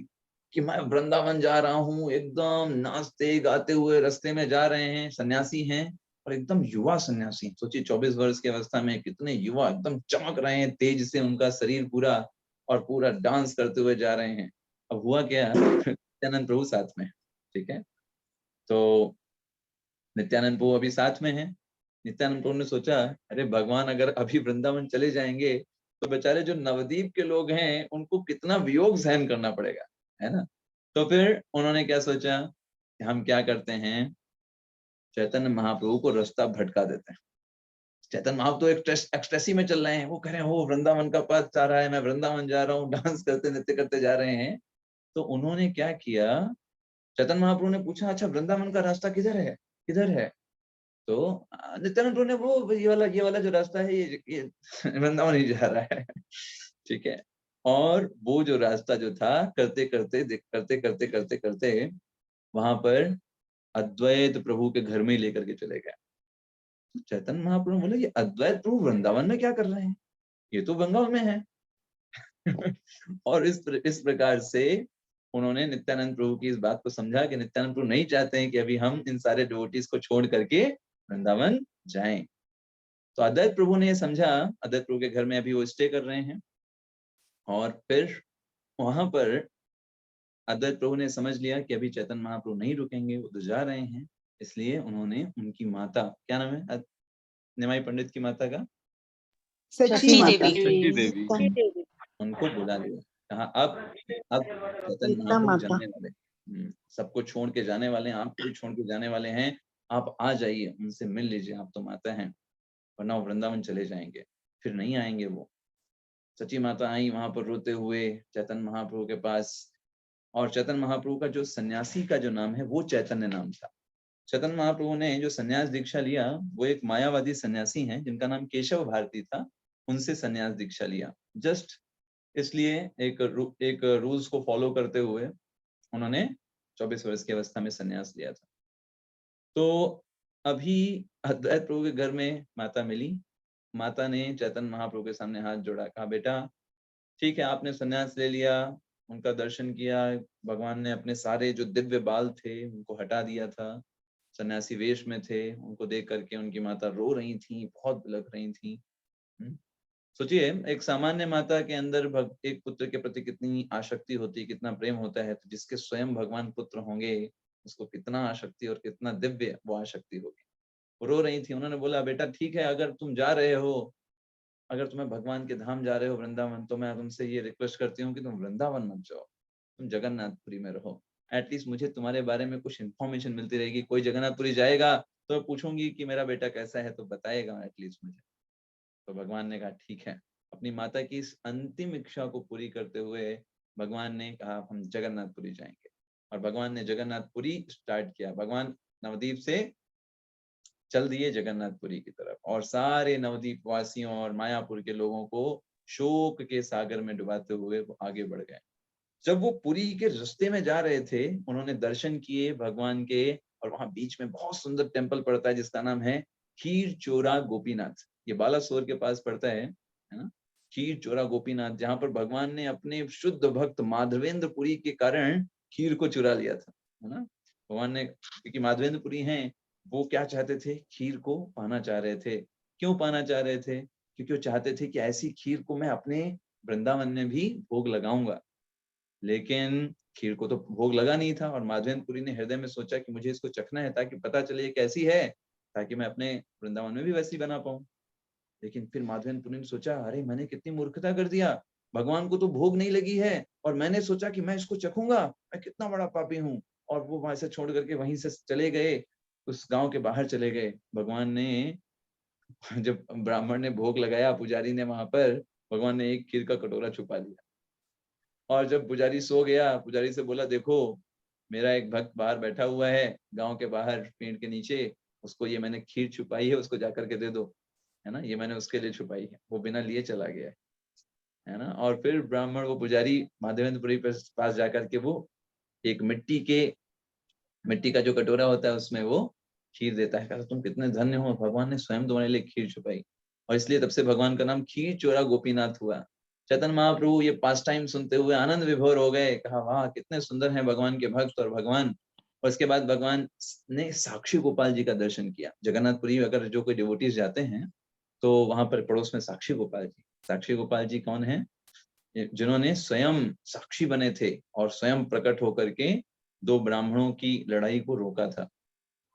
कि मैं वृंदावन जा रहा हूँ, एकदम नाचते गाते हुए रास्ते में जा रहे हैं, सन्यासी हैं और एकदम युवा सन्यासी। सोचिए 24 वर्ष की अवस्था में कितने युवा एकदम चमक रहे हैं तेज से, उनका शरीर पूरा, और पूरा डांस करते हुए जा रहे हैं। अब हुआ क्या, नित्यानंद प्रभु साथ में, ठीक है, तो नित्यानंद प्रभु अभी साथ में है। नित्यानंद प्रभु ने सोचा अरे भगवान अगर अभी वृंदावन चले जाएंगे तो बेचारे जो नवदीप के लोग हैं उनको कितना वियोग सहन करना पड़ेगा, है ना। तो फिर उन्होंने क्या सोचा कि हम क्या करते हैं, चैतन्य महाप्रभु को रास्ता भटका देते हैं। चैतन्य महाप्रभु तो एक्सटेसी में चल रहे हैं, वो कह रहे हैं हो वृंदावन का पथ जा रहा है, मैं वृंदावन जा रहा हूँ, डांस करते नृत्य करते जा रहे हैं। तो उन्होंने क्या किया, चैतन्य महाप्रभु ने पूछा अच्छा वृंदावन का रास्ता किधर है, किधर है? तो नित्यानंद प्रभु ने वो ये वाला जो रास्ता है ये वृंदावन ही जा रहा है। ठीक है। और वो जो रास्ता जो था करते करते वहां पर अद्वैत प्रभु के घर में ही लेकर के चले गए। तो चैतन्य महाप्रभु बोले ये अद्वैत प्रभु वृंदावन में क्या कर रहे हैं, ये तो बंगाल में है। और इस प्रकार से उन्होंने नित्यानंद प्रभु की इस बात को समझा कि नित्यानंद प्रभु नहीं चाहते हैं कि अभी हम इन सारे डिवोटीज को छोड़ करके वृंदावन जाएं। तो अद्वैत प्रभु ने समझा, अद्वैत प्रभु के घर में अभी वो स्टे कर रहे हैं, और फिर वहां पर अद्वैत प्रभु ने समझ लिया कि अभी चैतन्य महाप्रभु नहीं रुकेंगे, वो तो जा रहे हैं, इसलिए उन्होंने उनकी माता, क्या नाम है निमाई पंडित की माता का, सची देवी, उनको बुला लिया, कहा अब चैतन्य महाप्रभु जाने वाले, सबको छोड़ के जाने वाले हैं, आपको भी छोड़ के जाने वाले हैं, आप आ जाइए, उनसे मिल लीजिए, आप तो माता हैं, वरना वृंदावन चले जाएंगे, फिर नहीं आएंगे वो। सची माता आई वहां पर रोते हुए चैतन्य महाप्रभु के पास, और चैतन्य महाप्रभु का जो सन्यासी का जो नाम है वो चैतन्य नाम था। चैतन्य महाप्रभु ने जो सन्यास दीक्षा लिया वो एक मायावादी सन्यासी हैं जिनका नाम केशव भारती था, उनसे सन्यास दीक्षा लिया। जस्ट इसलिए एक रूल्स को फॉलो करते हुए उन्होंने 24 वर्ष की अवस्था में सन्यास लिया था। तो अभी अद्वैत प्रभु के घर में माता मिली, माता ने चैतन्य महाप्रभु के सामने हाथ जोड़ा, कहा बेटा ठीक है आपने सन्यास ले लिया, उनका दर्शन किया, भगवान ने अपने सारे जो दिव्य बाल थे उनको हटा दिया था, सन्यासी वेश में थे, उनको देख करके उनकी माता रो रही थी, बहुत बिलख रही थी। सोचिए एक सामान्य माता के अंदर एक पुत्र के प्रति कितनी आसक्ति होती, कितना प्रेम होता है, तो जिसके स्वयं भगवान पुत्र होंगे उसको कितना आसक्ति और कितना दिव्य वो आसक्ति होगी। वो रो रही थी। उन्होंने बोला बेटा ठीक है अगर तुम जा रहे हो, अगर तुम्हें भगवान के धाम जा रहे हो वृंदावन, तो मैं तुमसे ये रिक्वेस्ट करती हूँ कि तुम वृंदावन मत जाओ, तुम जगन्नाथपुरी में रहो। एटलीस्ट मुझे तुम्हारे बारे में कुछ इन्फॉर्मेशन मिलती रहेगी, कोई जगन्नाथपुरी जाएगा तो मैं पूछूंगी कि मेरा बेटा कैसा है, तो बताएगा एटलीस्ट मुझे। तो भगवान ने कहा ठीक है। अपनी माता की इस अंतिम इच्छा को पूरी करते हुए भगवान ने कहा हम जगन्नाथपुरी जाएंगे, और भगवान ने जगन्नाथपुरी स्टार्ट किया। भगवान नवदीप से चल दिए जगन्नाथपुरी की तरफ, और सारे नवदीप वासियों और मायापुर के लोगों को शोक के सागर में डुबाते हुए वो आगे बढ़ गए। जब वो पुरी के रास्ते में जा रहे थे उन्होंने दर्शन किए भगवान के, और वहां बीच में बहुत सुंदर टेम्पल पड़ता है जिसका नाम है खीर चोरा गोपीनाथ। ये बालासोर के पास पड़ता है ना, खीर चोरा गोपीनाथ, जहां पर भगवान ने अपने शुद्ध भक्त माधवेंद्रपुरी के कारण खीर को चुरा लिया था, है ना। भगवान ने, क्योंकि माधवेंद्रपुरी हैं, वो क्या चाहते थे, खीर को पाना चाह रहे थे। क्यों पाना चाह रहे थे? क्योंकि वो चाहते थे कि ऐसी खीर को मैं अपने वृंदावन में भी भोग लगाऊंगा। लेकिन खीर को तो भोग लगा नहीं था, और माधवेंद्रपुरी ने हृदय में सोचा कि मुझे इसको चखना है ताकि पता चले ये कैसी है, ताकि मैं अपने वृंदावन में भी वैसी बना पाऊं। लेकिन फिर माधवेंद्रपुरी ने सोचा, अरे मैंने कितनी मूर्खता कर दिया, भगवान को तो भोग नहीं लगी है और मैंने सोचा कि मैं इसको चखूंगा, मैं कितना बड़ा पापी हूँ। और वो वहां से छोड़ करके वहीं से चले गए, उस गांव के बाहर चले गए। भगवान ने, जब ब्राह्मण ने भोग लगाया, पुजारी ने वहां पर, भगवान ने एक खीर का कटोरा छुपा लिया। और जब पुजारी सो गया, पुजारी से बोला, देखो मेरा एक भक्त बाहर बैठा हुआ है गांव के बाहर पेड़ के नीचे, उसको ये मैंने खीर छुपाई है, उसको जाकर के दे दो, है ना, ये मैंने उसके लिए छुपाई है। वो बिना लिए चला गया है ना। और फिर ब्राह्मण को, पुजारी माधवेंद्रपुरी पास जाकर के वो एक मिट्टी का जो कटोरा होता है उसमें वो खीर देता है। कहता तुम कितने धन्य हो, भगवान ने स्वयं तुम्हारे लिए खीर छुपाई। और इसलिए तब से भगवान का नाम खीर चोरा गोपीनाथ हुआ। चैतन्य महाप्रभु ये पास टाइम सुनते हुए आनंद विभोर हो गए, कहा वाह कितने सुंदर हैं भगवान के भक्त और भगवान। और इसके बाद भगवान ने साक्षी गोपाल जी का दर्शन किया। जगन्नाथपुरी अगर जो कोई डिवोटीज जाते हैं तो वहां पर पड़ोस में साक्षी गोपाल जी कौन है? जिन्होंने स्वयं साक्षी बने थे और स्वयं प्रकट होकर के 2 ब्राह्मणों की लड़ाई को रोका था।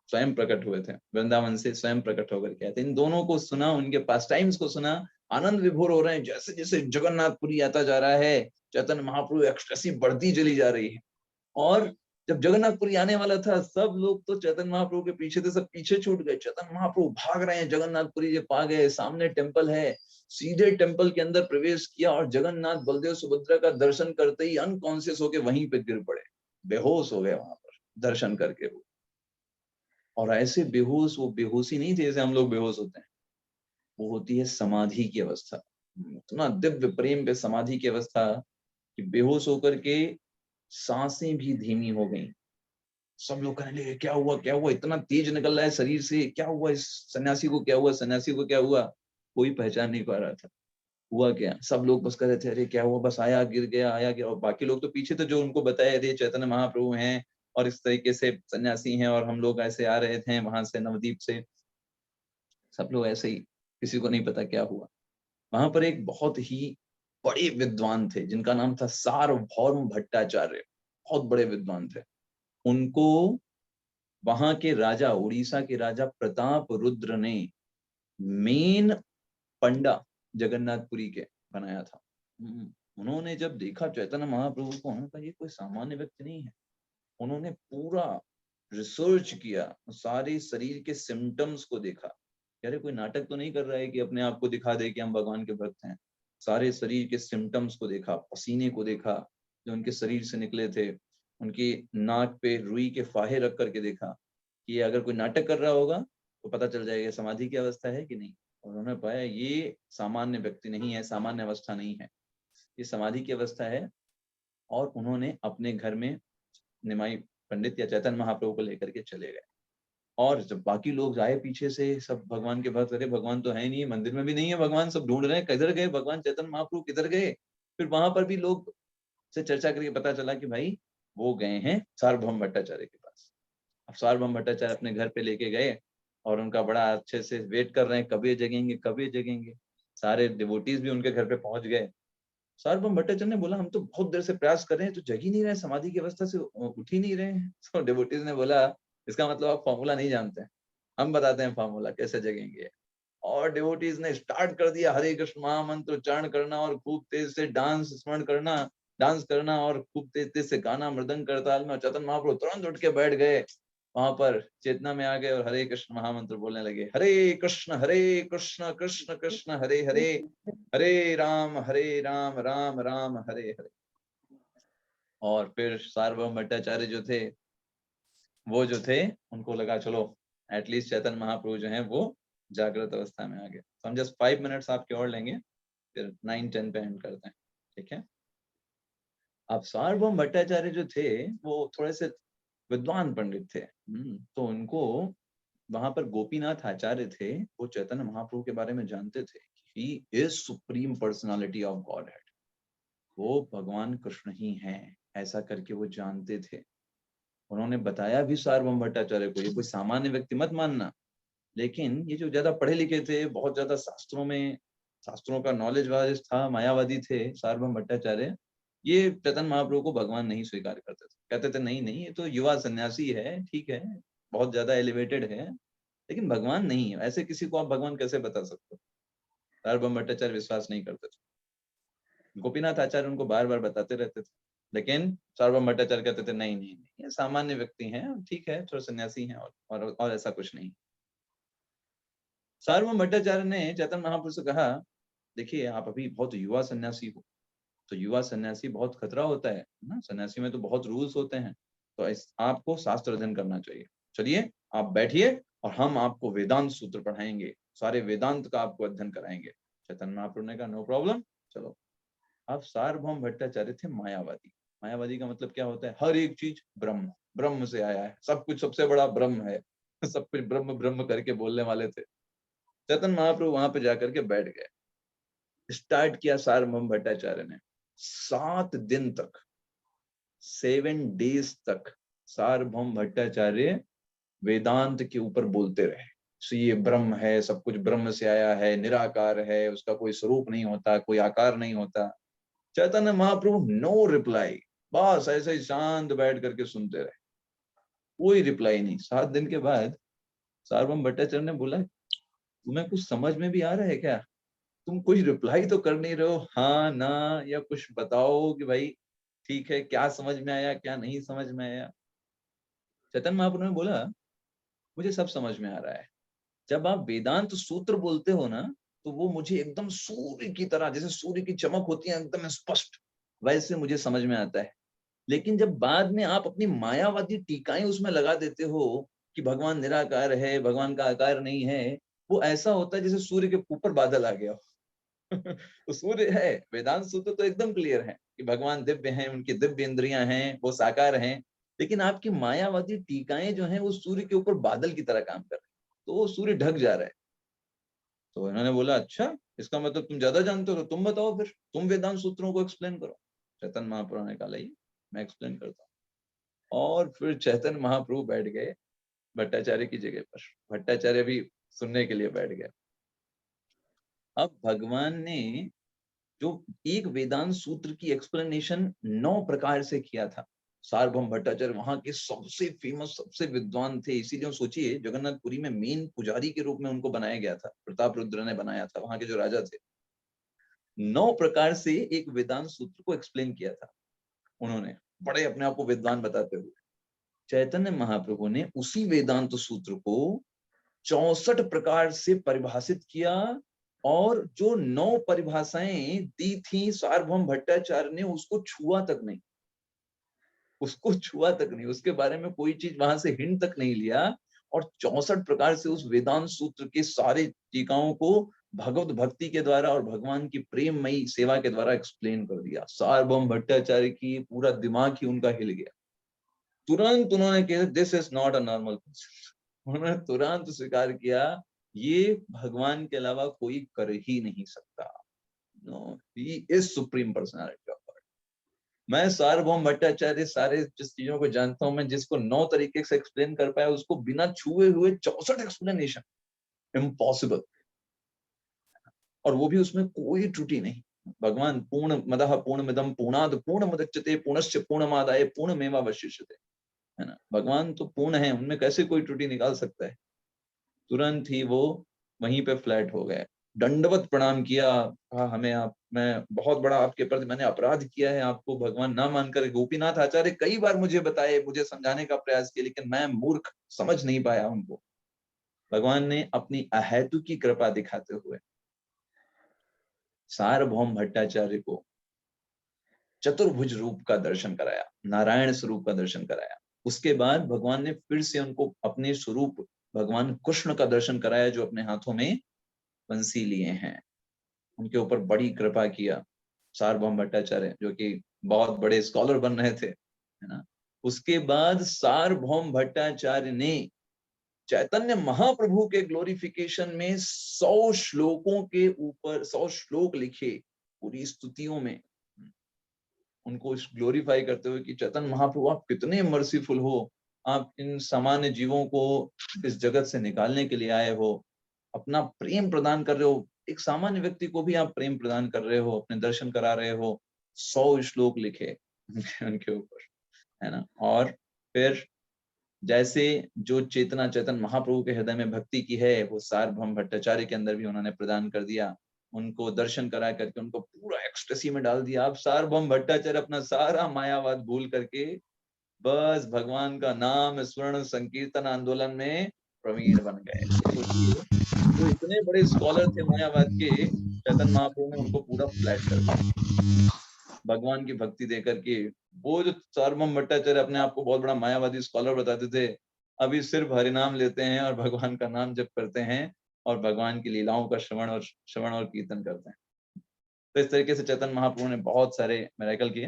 स्वयं प्रकट हुए थे, वृंदावन से स्वयं प्रकट होकर के आए थे। इन दोनों को सुना, उनके पास टाइम्स को सुना, आनंद विभोर हो रहे हैं। जैसे जैसे जगन्नाथपुरी आता जा रहा है, चैतन्य महाप्रभु एक्सटेसी बढ़ती चली जा रही है। और जब जगन्नाथपुरी आने वाला था, सब लोग तो चैतन्य महाप्रभु के पीछे थे, सब पीछे छूट गए। चैतन्य महाप्रभु भाग रहे हैं, जगन्नाथपुरी जब पा गए, सामने टेम्पल है, सीधे टेम्पल के अंदर प्रवेश किया और जगन्नाथ बलदेव सुभद्रा का दर्शन करते ही अनकॉन्शियस होके वहीं पे गिर पड़े, बेहोश हो गए वहां पर दर्शन करके वो। और ऐसे बेहोश, वो बेहोशी नहीं थे जैसे हम लोग बेहोश होते हैं, वो होती है समाधि की अवस्था। इतना दिव्य प्रेम पे समाधि की अवस्था कि बेहोश होकर के सांसें भी धीमी हो गई। सब लोग कहने लगे क्या हुआ, इतना तेज निकल रहा है शरीर से, क्या हुआ इस सन्यासी को, क्या हुआ? कोई पहचान नहीं पा रहा था हुआ क्या। सब लोग बस कह रहे थे अरे क्या हुआ, बस आया गिर गया। और बाकी लोग तो पीछे थे जो उनको बताया अरे चैतन्य महाप्रभु हैं और इस तरीके से सन्यासी हैं और हम लोग ऐसे आ रहे थे वहां से नवदीप से। सब लोग ऐसे ही, किसी को नहीं पता क्या हुआ। वहां पर एक बहुत ही बड़े विद्वान थे जिनका नाम था सार्वभौम भट्टाचार्य, बहुत बड़े विद्वान थे। उनको वहां के राजा, उड़ीसा के राजा प्रताप रुद्र ने मेन पंडा जगन्नाथपुरी के बनाया था। उन्होंने जब देखा चैतन्य महाप्रभु को, उन्होंने कहा ये कोई सामान्य व्यक्ति नहीं है। उन्होंने पूरा रिसर्च किया, सारे शरीर के सिम्टम्स को देखा, अरे कोई नाटक तो नहीं कर रहा है कि अपने आप को दिखा दे कि हम भगवान के भक्त हैं। सारे शरीर के सिम्टम्स को देखा, पसीने को देखा जो उनके शरीर से निकले थे, उनकी नाक पे रुई के फाहे रख करके देखा कि अगर कोई नाटक कर रहा होगा तो पता चल जाएगा समाधि की अवस्था है कि नहीं। और उन्होंने पाया ये सामान्य व्यक्ति नहीं है, सामान्य अवस्था नहीं है, ये समाधि की अवस्था है। और उन्होंने अपने घर में निमाई पंडित या चैतन्य महाप्रभु को लेकर के चले गए। और जब बाकी लोग आए पीछे से, सब भगवान के भक्त, अरे भगवान तो है नहीं, मंदिर में भी नहीं है भगवान, सब ढूंढ रहे हैं किधर गए भगवान, चैतन्य महाप्रभु किधर गए। फिर वहां पर भी लोग से चर्चा करके पता चला कि भाई वो गए हैं सार्वभौम भट्टाचार्य के पास। अब सार्वभौम भट्टाचार्य अपने घर पे लेके गए और उनका बड़ा अच्छे से वेट कर रहे हैं, कब ये जगेंगे। सारे डिवोटीज भी उनके घर पे पहुंच गए। सार्वभौम भट्टाचार्य ने बोला हम तो बहुत देर से प्रयास कर रहे हैं, तो जग ही नहीं रहे, समाधि की अवस्था से उठ ही नहीं रहे हैं। तो डिवोटीज ने बोला इसका मतलब आप फॉर्मूला नहीं जानते हैं, हम बताते हैं फॉर्मूला कैसे जगेंगे। और डिवोटीज ने स्टार्ट कर दिया हरे कृष्ण महामंत्र उच्चारण करना और खूब तेज से डांस करना और खूब तेज से गाना मृदंग करताल में। चैतन्य महाप्रभु तुरंत उठ के बैठ गए, वहां पर चेतना में आ गए और हरे कृष्ण महामंत्र बोलने लगे, हरे कृष्ण कृष्ण कृष्ण हरे हरे, हरे राम राम राम हरे हरे। और फिर सार्वभौम भट्टाचार्य जो थे उनको लगा चलो एटलीस्ट चैतन्य महाप्रभु जो हैं वो जागृत अवस्था में आ गए। तो हम जस्ट 5 मिनट्स आपके और लेंगे, फिर 9-10 पे एंड करते हैं, ठीक है। अब सार्वभौम भट्टाचार्य जो थे वो थोड़े से विद्वान पंडित थे। तो उनको वहां पर गोपीनाथ आचार्य थे, वो चैतन्य महाप्रभु के बारे में जानते थे, ही is supreme personality of God head, वो भगवान कृष्ण ही हैं, ऐसा करके वो जानते थे। उन्होंने बताया भी सार्वभौम भट्टाचार्य को, ये कोई सामान्य व्यक्ति मत मानना। लेकिन ये जो ज्यादा पढ़े लिखे थे, बहुत ज्यादा शास्त्रों का नॉलेज वाइज था, मायावादी थे सार्वभौम भट्टाचार्य, ये चैतन्य महाप्रभु को भगवान नहीं स्वीकार करते थे, कहते थे नहीं नहीं ये तो युवा सन्यासी है, ठीक है बहुत ज्यादा एलिवेटेड है, लेकिन भगवान नहीं है। ऐसे किसी को आप भगवान कैसे बता सकते हो? सार्वभौम भट्टाचार्य विश्वास नहीं करते थे। गोपीनाथ आचार्य उनको बार बार बताते रहते थे, लेकिन सार्वभौम भट्टाचार्य कहते थे नहीं नहीं नहीं ये सामान्य व्यक्ति हैं, ठीक है थोड़ा सन्यासी हैं और ऐसा कुछ नहीं। सार्वभौम भट्टाचार्य ने चैतन्य महाप्रभु से कहा देखिए आप अभी बहुत युवा सन्यासी हो, तो युवा सन्यासी बहुत खतरा होता है ना, सन्यासी में तो बहुत रूल्स होते हैं, तो आपको शास्त्र अध्ययन करना चाहिए। चलिए आप बैठिए और हम आपको वेदांत सूत्र पढ़ाएंगे, सारे वेदांत का आपको अध्ययन कराएंगे। चैतन्य महाप्रभु ने कहा नो प्रॉब्लम चलो। अब सार्वभौम भट्टाचार्य थे मायावादी। मायावादी का मतलब क्या होता है? हर एक चीज ब्रह्म, ब्रह्म से आया है, सब कुछ सबसे बड़ा ब्रह्म है, सब कुछ ब्रह्म ब्रह्म करके बोलने वाले थे। चैतन्य महाप्रभु वहां पे जाकर के बैठ गए, स्टार्ट किया सार्वभौम भट्टाचार्य ने। 7 दिन तक 7 डेज तक सार्वभौम भट्टाचार्य वेदांत के ऊपर बोलते रहे। सो ये ब्रह्म है, सब कुछ ब्रह्म से आया है, निराकार है, उसका कोई स्वरूप नहीं होता, कोई आकार नहीं होता। चैतन्य महाप्रभु नो रिप्लाई, बस ऐसे ही शांत बैठ करके सुनते रहे, कोई रिप्लाई नहीं। 7 दिन के बाद सार्वभौम भट्टाचार्य ने बोला तुम्हें कुछ समझ में भी आ रहा है क्या? तुम कोई रिप्लाई तो कर नहीं रहे हो, हाँ ना या कुछ बताओ कि भाई ठीक है क्या समझ में आया क्या नहीं समझ में आया। चैतन्य महाप्रभु ने बोला मुझे सब समझ में आ रहा है, जब आप वेदांत सूत्र बोलते हो ना तो वो मुझे एकदम सूर्य की तरह, जैसे सूर्य की चमक होती है एकदम स्पष्ट, वैसे मुझे समझ में आता है। लेकिन जब बाद में आप अपनी मायावादी टीकाएं उसमें लगा देते हो कि भगवान निराकार है, भगवान का आकार नहीं है, वो ऐसा होता है जैसे सूर्य के ऊपर बादल आ गया हो। तो सूर्य है, वेदांत सूत्र तो एकदम क्लियर है कि भगवान दिव्य हैं, उनकी दिव्य इंद्रियां हैं, वो साकार हैं, लेकिन आपकी मायावादी टीकाएं जो हैं वो सूर्य के ऊपर बादल की तरह काम कर रहे हैं, तो वो सूर्य ढक जा रहा है। तो इन्होंने बोला अच्छा इसका मतलब तुम ज्यादा जानते हो, तुम बताओ फिर, तुम वेदांत सूत्रों को एक्सप्लेन करो। चैतन्य महाप्रभु ने कहा मैं एक्सप्लेन करता हूँ। और फिर चैतन्य महाप्रभु बैठ गए भट्टाचार्य की जगह पर, भट्टाचार्य भी सुनने के लिए बैठ गए। अब भगवान ने जो एक वेदांत सूत्र की एक्सप्लेनेशन 9 प्रकार से किया था। सार्वभौम भट्टाचार्य वहां के सबसे फेमस, सबसे विद्वान थे, इसीलिए सोचिए जगन्नाथपुरी में मेन पुजारी के रूप में उनको बनाया गया था, प्रताप रुद्र ने बनाया था, वहां के जो राजा थे। 9 प्रकार से एक वेदांत सूत्र को एक्सप्लेन किया था उन्होंने, बड़े अपने आप को विद्वान बताते हुए। चैतन्य महाप्रभु ने उसी वेदांत सूत्र को 64 प्रकार से परिभाषित किया, और जो 9 परिभाषाएं दी थी सार्वभौम भट्टाचार्य ने उसको छुआ तक नहीं, उसको छुआ तक नहीं, उसके बारे में कोई चीज वहां से हिंट तक नहीं लिया, और 64 प्रकार से उस वेदांत सूत्र के सारे टीकाओं को भगवत भक्ति के द्वारा और भगवान की प्रेममयी सेवा के द्वारा एक्सप्लेन कर दिया। सार्वभौम भट्टाचार्य की पूरा दिमाग ही उनका हिल गया। तुरंत उन्होंने कहा this is not a normal person, उन्होंने तुरंत स्वीकार किया ये भगवान के अलावा कोई कर ही नहीं सकता। No, he is supreme personality of God. मैं सार्वभौम भट्टाचार्य सारे जिस चीजों को जानता हूं, मैं जिसको 9 तरीके से एक्सप्लेन कर पाया उसको बिना छुए हुए 64 एक्सप्लेनेशन, इम्पॉसिबल। और वो भी उसमें कोई त्रुटि नहीं। भगवान पूर्ण मदः पूर्णमिदं पूर्णाद पूर्णमुदच्यते पूर्णस्य पूर्णमादाय पूर्णमेवावशिष्यते, है ना। भगवान तो पूर्ण है, उनमें कैसे कोई त्रुटि निकाल सकता है। तुरंत ही वो वहीं पे फ्लैट हो गए, दंडवत प्रणाम किया, कहा हमें आप, मैं बहुत बड़ा आपके प्रति मैंने अपराध किया है, आपको भगवान ना मानकर। गोपीनाथ आचार्य कई बार मुझे बताए, मुझे समझाने का प्रयास किया, लेकिन मैं मूर्ख समझ नहीं पाया उनको। भगवान ने अपनी अहेतु की कृपा दिखाते हुए सार्वभौम भट्टाचार्य को चतुर्भुज रूप का दर्शन कराया, नारायण स्वरूप का दर्शन कराया। उसके बाद भगवान ने फिर से उनको अपने स्वरूप भगवान कृष्ण का दर्शन कराया, जो अपने हाथों में बंसी लिए हैं। उनके ऊपर बड़ी कृपा किया सार्वभौम भट्टाचार्य, जो कि बहुत बड़े स्कॉलर बन रहे थे, है ना। उसके बाद सार्वभौम भट्टाचार्य ने चैतन्य महाप्रभु के ग्लोरिफिकेशन में 100 श्लोकों के ऊपर 100 श्लोक लिखे पूरी स्तुतियों में, उनको ग्लोरीफाई करते हुए कि चैतन्य महाप्रभु आप कितने मर्सीफुल हो, आप इन सामान्य जीवों को इस जगत से निकालने के लिए आए हो, अपना प्रेम प्रदान कर रहे हो, एक सामान्य व्यक्ति को भी आप प्रेम प्रदान कर रहे हो, अपने दर्शन करा रहे हो, 100 श्लोक लिखे उनके ऊपर, है ना। और फिर जैसे जो चेतना चैतन्य महाप्रभु के हृदय में भक्ति की है वो सार्वभौम भट्टाचार्य के अंदर भी उन्होंने प्रदान कर दिया, उनको दर्शन करा करके उनको पूरा एक्सटेसी में डाल दिया। अब सार्वभौम भट्टाचार्य अपना सारा मायावाद भूल करके बस भगवान का नाम स्मरण संकीर्तन आंदोलन में प्रवीण बन गए। तो इतने बड़े स्कॉलर थे मायावाद के, चैतन्य महाप्रभु ने उनको पूरा फ्लैट कर दिया भगवान की भक्ति देकर के। वो जो सार्वभौम भट्टाचार्य अपने आप को बहुत बड़ा मायावादी स्कॉलर बताते थे, अभी सिर्फ हरिनाम लेते हैं और भगवान का नाम जप करते हैं और भगवान की लीलाओं का श्रवण और कीर्तन करते हैं। तो इस तरीके से चैतन्य महाप्रभु ने बहुत सारे मिरेकल किए।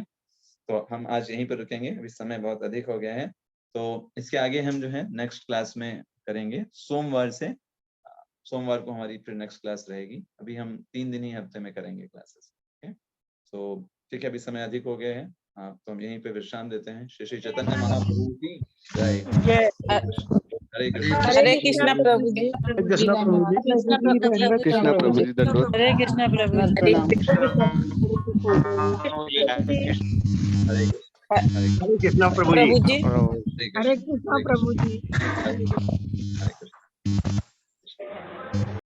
तो हम आज यहीं पर रुकेंगे, अभी समय बहुत अधिक हो गया है। तो इसके आगे हम जो है नेक्स्ट क्लास में करेंगे। सोमवार को हमारी फिर नेक्स्ट क्लास रहेगी। अभी हम 3 दिन ही हफ्ते में करेंगे क्लासेस। तो ठीक है, अभी समय अधिक हो गया है। हाँ, तो हम यहीं पे विश्राम देते हैं। श्री श्री चैतन्य महाप्रभु की जय। हरे कृष्ण। हरे कृष्ण प्रभु जी। कृष्ण प्रभु जी दंडवत। हरे कृष्ण प्रभु जी। हरे कृष्ण प्रभु जी। हरे कृष्ण प्रभु जी। हरे कृष्ण।